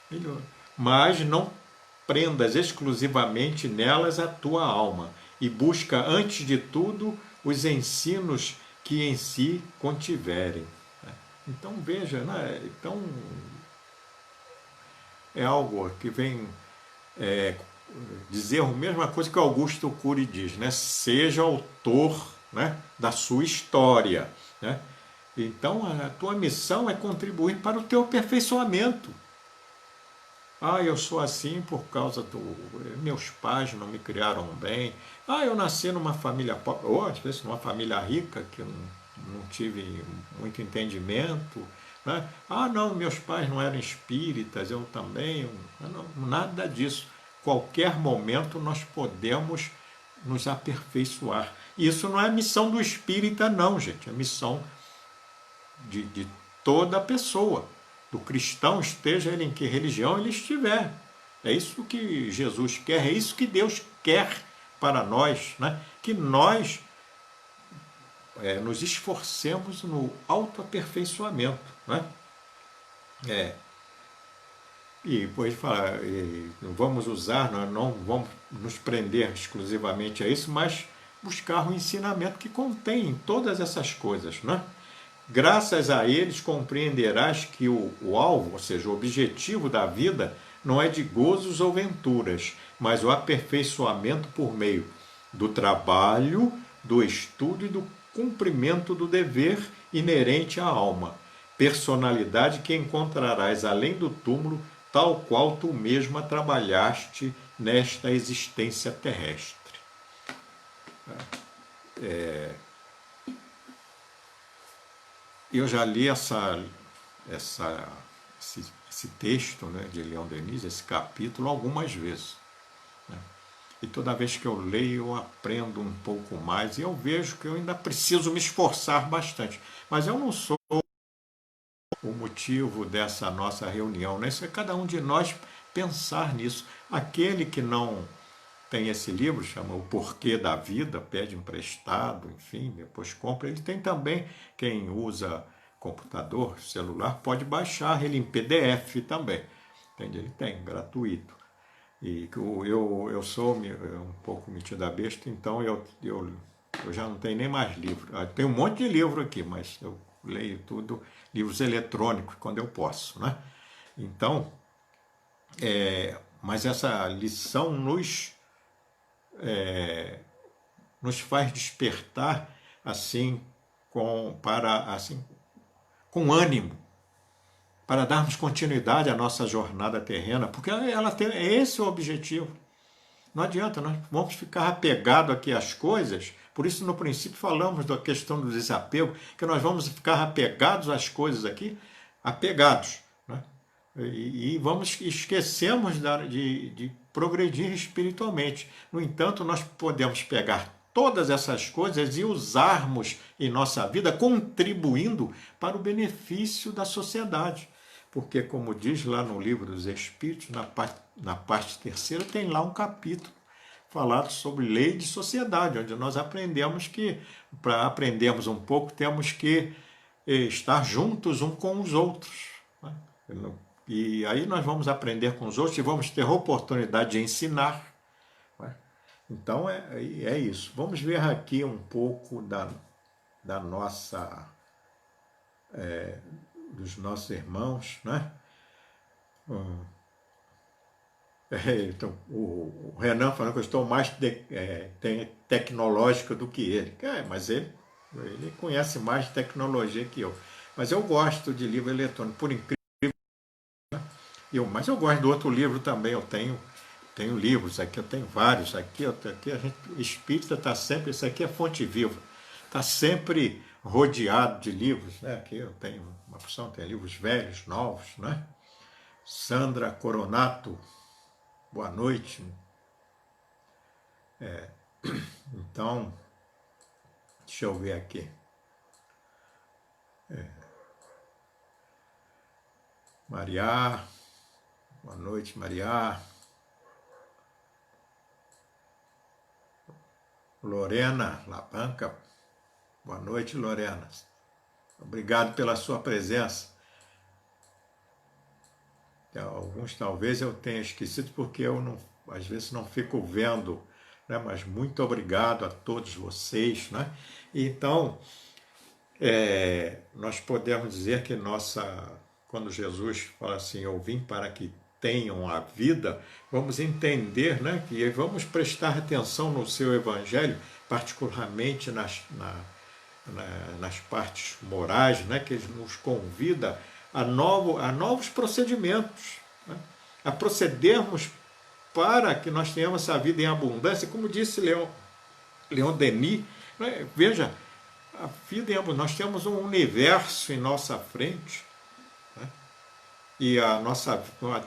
Melhor. Mas não prendas exclusivamente nelas a tua alma e busca, antes de tudo, os ensinos que em si contiverem. Então veja, né? Então é algo que vem dizer a mesma coisa que Augusto Cury diz, né? Seja autor, né, da sua história, né? Então a tua missão é contribuir para o teu aperfeiçoamento. Ah, eu sou assim por causa do. Meus pais não me criaram bem. Ah, eu nasci numa família pobre, ou às vezes numa família rica, que eu não tive muito entendimento. Né? Ah, não, meus pais não eram espíritas, eu também. Não, nada disso. Qualquer momento nós podemos nos aperfeiçoar. Isso não é missão do espírita, não, gente. É missão de toda pessoa, do cristão, esteja ele em que religião ele estiver. É isso que Jesus quer, é isso que Deus quer para nós, né? Que nós nos esforcemos no autoaperfeiçoamento. Né? É, e depois fala, vamos usar, não vamos nos prender exclusivamente a isso, mas buscar o ensinamento que contém todas essas coisas. Né? Graças a eles compreenderás que o alvo, ou seja, o objetivo da vida, não é de gozos ou venturas, mas o aperfeiçoamento por meio do trabalho, do estudo e do cumprimento do dever inerente à alma, personalidade que encontrarás além do túmulo, tal qual tu mesma trabalhaste nesta existência terrestre. Eu já li esse texto, né, de Leon Denis, esse capítulo, algumas vezes. Né? E toda vez que eu leio, eu aprendo um pouco mais e eu vejo que eu ainda preciso me esforçar bastante. Mas eu não sou o motivo dessa nossa reunião, né? Isso é cada um de nós pensar nisso. Aquele que não tem esse livro, chama O Porquê da Vida, pede emprestado, enfim, depois compra. Ele tem também, quem usa computador, celular, pode baixar ele em PDF também. Entende? Ele tem, gratuito. E eu sou um pouco metido a besta, então eu já não tenho nem mais livro. Tem um monte de livro aqui, mas eu leio tudo, livros eletrônicos, quando eu posso. Né? Então, mas essa lição nos faz despertar assim com ânimo para darmos continuidade à nossa jornada terrena, porque ela tem esse é o objetivo. Não adianta, nós vamos ficar apegados aqui às coisas, por isso no princípio falamos da questão do desapego, que nós vamos ficar apegados às coisas aqui, apegados, né? E vamos esquecemos de progredir espiritualmente. No entanto, nós podemos pegar todas essas coisas e usarmos em nossa vida, contribuindo para o benefício da sociedade. Porque, como diz lá no Livro dos Espíritos, na parte terceira, tem lá um capítulo falado sobre lei de sociedade, onde nós aprendemos que, para aprendermos um pouco, temos que estar juntos uns com os outros. Né? E aí nós vamos aprender com os outros e vamos ter a oportunidade de ensinar. Né? Então é isso. Vamos ver aqui um pouco da nossa, dos nossos irmãos, né? Então, o Renan falando que eu estou mais tecnológico do que ele. Mas ele conhece mais tecnologia que eu. Mas eu gosto de livro eletrônico, por incrível. Mas eu gosto do outro livro também. Eu tenho livros aqui, eu tenho vários aqui. Aqui a gente, espírita está sempre. Isso aqui é fonte viva. Está sempre rodeado de livros. Né? Aqui eu tenho uma opção, tem livros velhos, novos. Né? Sandra Coronato, boa noite. Então, deixa eu ver aqui. Maria, boa noite, Maria. Lorena Labanca, boa noite, Lorena. Obrigado pela sua presença. Alguns talvez eu tenha esquecido porque eu não, às vezes não fico vendo, né? Mas muito obrigado a todos vocês, né? Então, nós podemos dizer que quando Jesus fala assim, eu vim para que tenham a vida, vamos entender, né? E vamos prestar atenção no seu evangelho, particularmente nas partes morais, né, que ele nos convida a novos procedimentos, né, a procedermos para que nós tenhamos essa vida em abundância, como disse Leon Denis, né, veja, a vida em abundância, nós temos um universo em nossa frente, né, e nós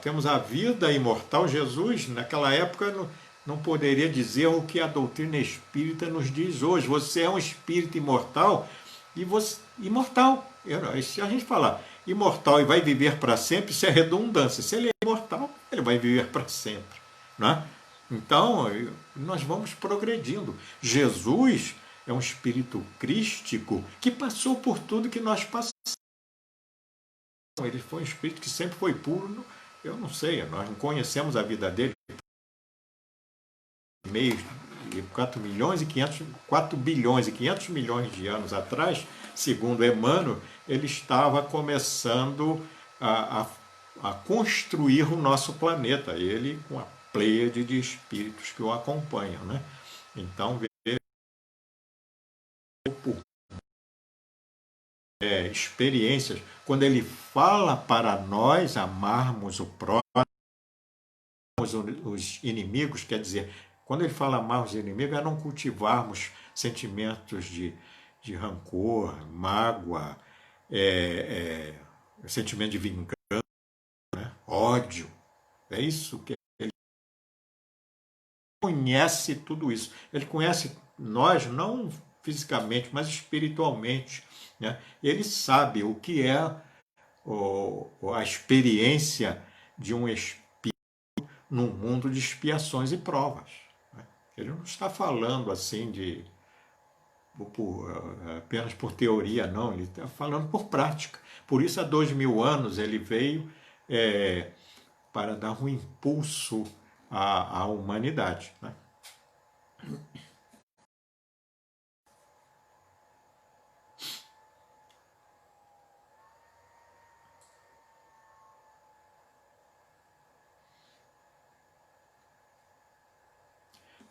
temos a vida imortal. Jesus, naquela época, não poderia dizer o que a doutrina espírita nos diz hoje. Você é um espírito imortal e você imortal. Se a gente falar imortal e vai viver para sempre, isso é redundância. Se ele é imortal, ele vai viver para sempre, né? Então, nós vamos progredindo. Jesus é um espírito crístico que passou por tudo que nós passamos. Ele foi um espírito que sempre foi puro. Eu não sei, nós não conhecemos a vida dele. Meio 4 bilhões e 500 milhões de anos atrás, segundo Emmanuel, ele estava começando a construir o nosso planeta, ele com a pleiade de espíritos que o acompanham, né? Então, experiências, quando ele fala para nós amarmos o próximo, os inimigos, quer dizer, quando ele fala amar os inimigos, é não cultivarmos sentimentos de rancor, mágoa, sentimento de vingança, né? Ódio. É isso que ele conhece tudo isso. Ele conhece nós não fisicamente, mas espiritualmente, né? Ele sabe o que é a experiência de um espírito num mundo de expiações e provas, né? Ele não está falando assim apenas por teoria, não, ele está falando por prática. Por isso, há 2000 anos, ele veio para dar um impulso à humanidade, né?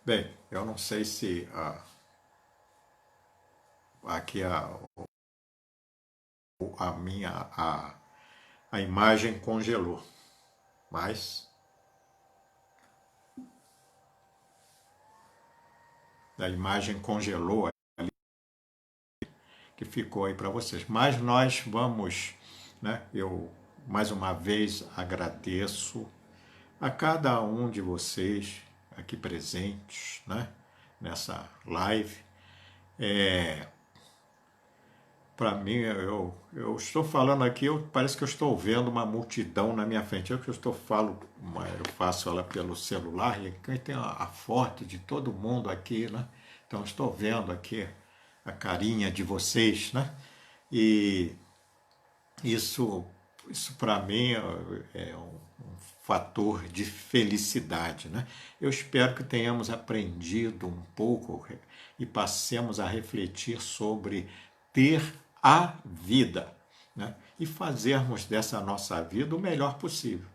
Bem, eu não sei se aqui a imagem congelou, mas a imagem congelou ali, que ficou aí para vocês. Mas nós vamos, né? Eu mais uma vez agradeço a cada um de vocês aqui presentes, né? Nessa live. Para mim, eu estou falando aqui, parece que eu estou vendo uma multidão na minha frente. Eu faço ela pelo celular e aqui tem a foto de todo mundo aqui, né? Então, eu estou vendo aqui a carinha de vocês, né? E isso para mim é um fator de felicidade, né? Eu espero que tenhamos aprendido um pouco e passemos a refletir sobre ter a vida, né? E fazermos dessa nossa vida o melhor possível.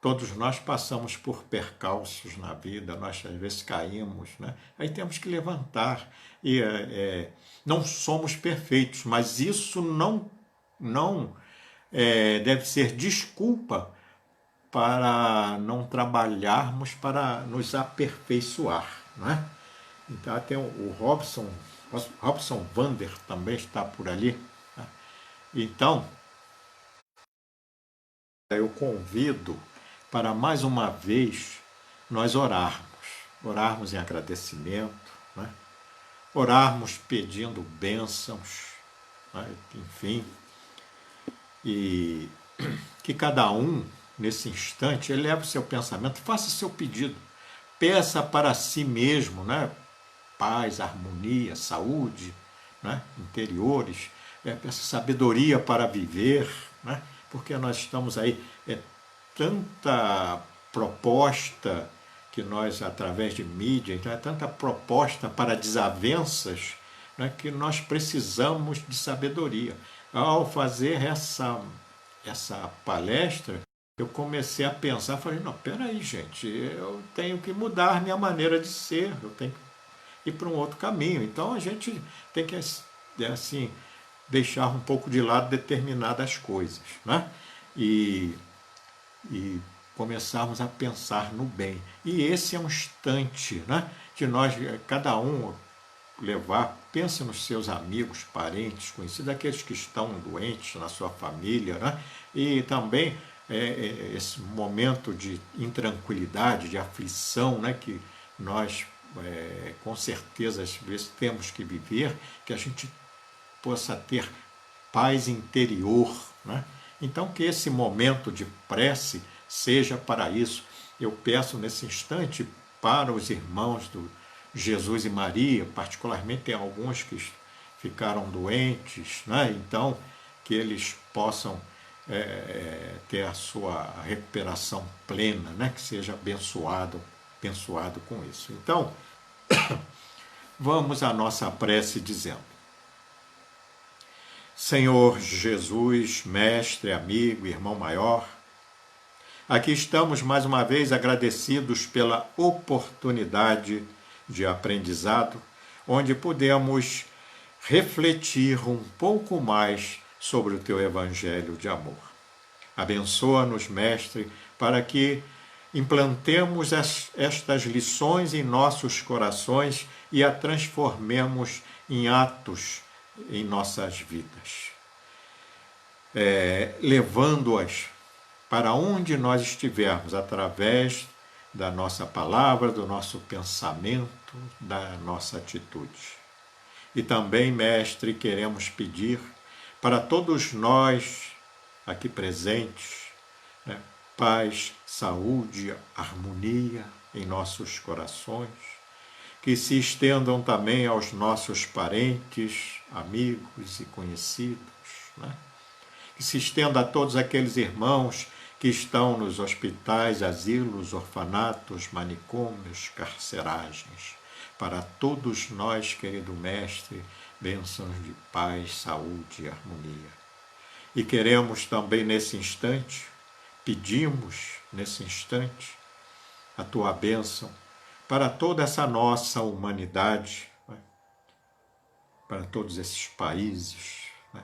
Todos nós passamos por percalços na vida, nós às vezes caímos, né? Aí temos que levantar. E não somos perfeitos, mas isso não deve ser desculpa para não trabalharmos para nos aperfeiçoar, né? Então até o Robson Vander também está por ali, né? Então eu convido para mais uma vez nós orarmos em agradecimento, né? Orarmos pedindo bênçãos, né? Enfim, e que cada um, nesse instante, eleve o seu pensamento, faça o seu pedido, peça para si mesmo, né? Paz, harmonia, saúde, né? Interiores, peça sabedoria para viver, né? Porque nós estamos aí, tanta proposta que nós, através de mídia, então é tanta proposta para desavenças, né, que nós precisamos de sabedoria. Ao fazer essa palestra, eu comecei a pensar, falei, não, peraí, gente, eu tenho que mudar minha maneira de ser, eu tenho que ir para um outro caminho. Então a gente tem que, assim, deixar um pouco de lado determinadas coisas, né? E, e começarmos a pensar no bem. E esse é um instante, né, de nós, cada um, levar, pense nos seus amigos, parentes, conhecidos, aqueles que estão doentes na sua família, né? E também esse momento de intranquilidade, de aflição, né? Que nós, com certeza, às vezes temos que viver, que a gente possa ter paz interior, né? Então, que esse momento de prece seja para isso. Eu peço nesse instante para os irmãos do Jesus e Maria, particularmente tem alguns que ficaram doentes, né? Então, que eles possam ter a sua recuperação plena, né? Que seja abençoado com isso. Então, vamos à nossa prece dizendo: Senhor Jesus, mestre, amigo, irmão maior, aqui estamos mais uma vez agradecidos pela oportunidade de aprendizado, onde podemos refletir um pouco mais sobre o teu evangelho de amor. Abençoa-nos, mestre, para que implantemos estas lições em nossos corações e a transformemos em atos em nossas vidas, levando-as para onde nós estivermos, através da nossa palavra, do nosso pensamento, da nossa atitude. E também, mestre, queremos pedir para todos nós aqui presentes, né, paz, saúde, harmonia em nossos corações, que se estendam também aos nossos parentes, amigos e conhecidos, né? Que se estenda a todos aqueles irmãos que estão nos hospitais, asilos, orfanatos, manicômios, carceragens. Para todos nós, querido Mestre, bênçãos de paz, saúde e harmonia. E queremos também nesse instante, pedimos nesse instante, a tua bênção para toda essa nossa humanidade, né? Para todos esses países, né?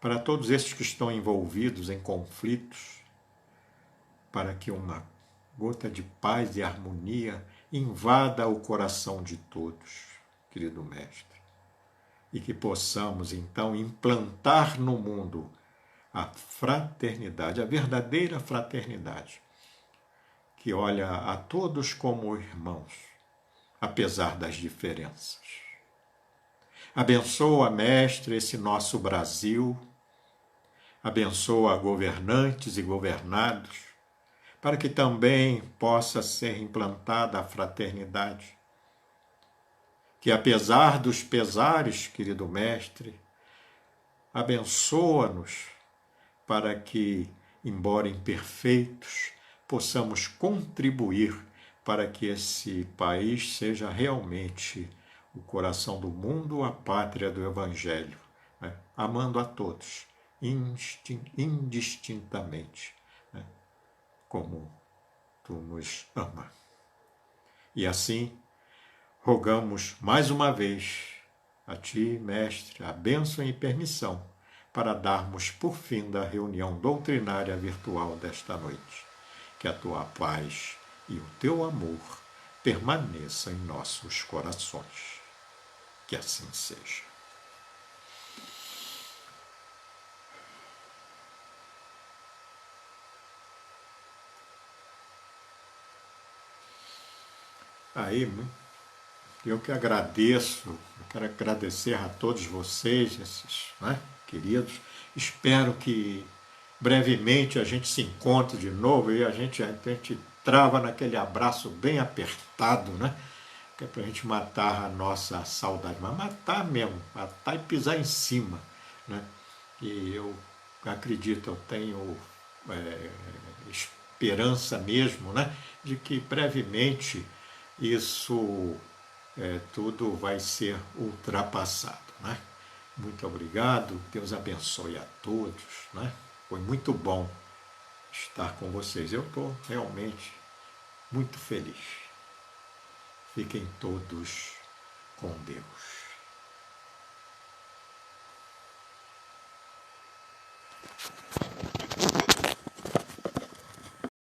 Para todos esses que estão envolvidos em conflitos, para que uma gota de paz e harmonia invada o coração de todos, querido Mestre, e que possamos então implantar no mundo a fraternidade, a verdadeira fraternidade, que olha a todos como irmãos, apesar das diferenças. Abençoa, Mestre, esse nosso Brasil, abençoa governantes e governados, para que também possa ser implantada a fraternidade, que apesar dos pesares, querido Mestre, abençoa-nos para que, embora imperfeitos, possamos contribuir para que esse país seja realmente o coração do mundo, a pátria do Evangelho, né? Amando a todos, indistintamente, né? Como tu nos ama. E assim, rogamos mais uma vez a ti, Mestre, a bênção e permissão para darmos por fim da reunião doutrinária virtual desta noite. Que a tua paz e o teu amor permaneçam em nossos corações. Que assim seja. Aí, eu que agradeço, eu quero agradecer a todos vocês, esses, né, queridos. Espero que brevemente a gente se encontre de novo e a gente trava naquele abraço bem apertado, né? Que é para a gente matar a nossa saudade, mas matar mesmo, matar e pisar em cima, né? E eu acredito, eu tenho esperança mesmo, né? De que brevemente isso tudo vai ser ultrapassado, né? Muito obrigado, Deus abençoe a todos, né? Foi muito bom estar com vocês. Eu estou realmente muito feliz. Fiquem todos com Deus.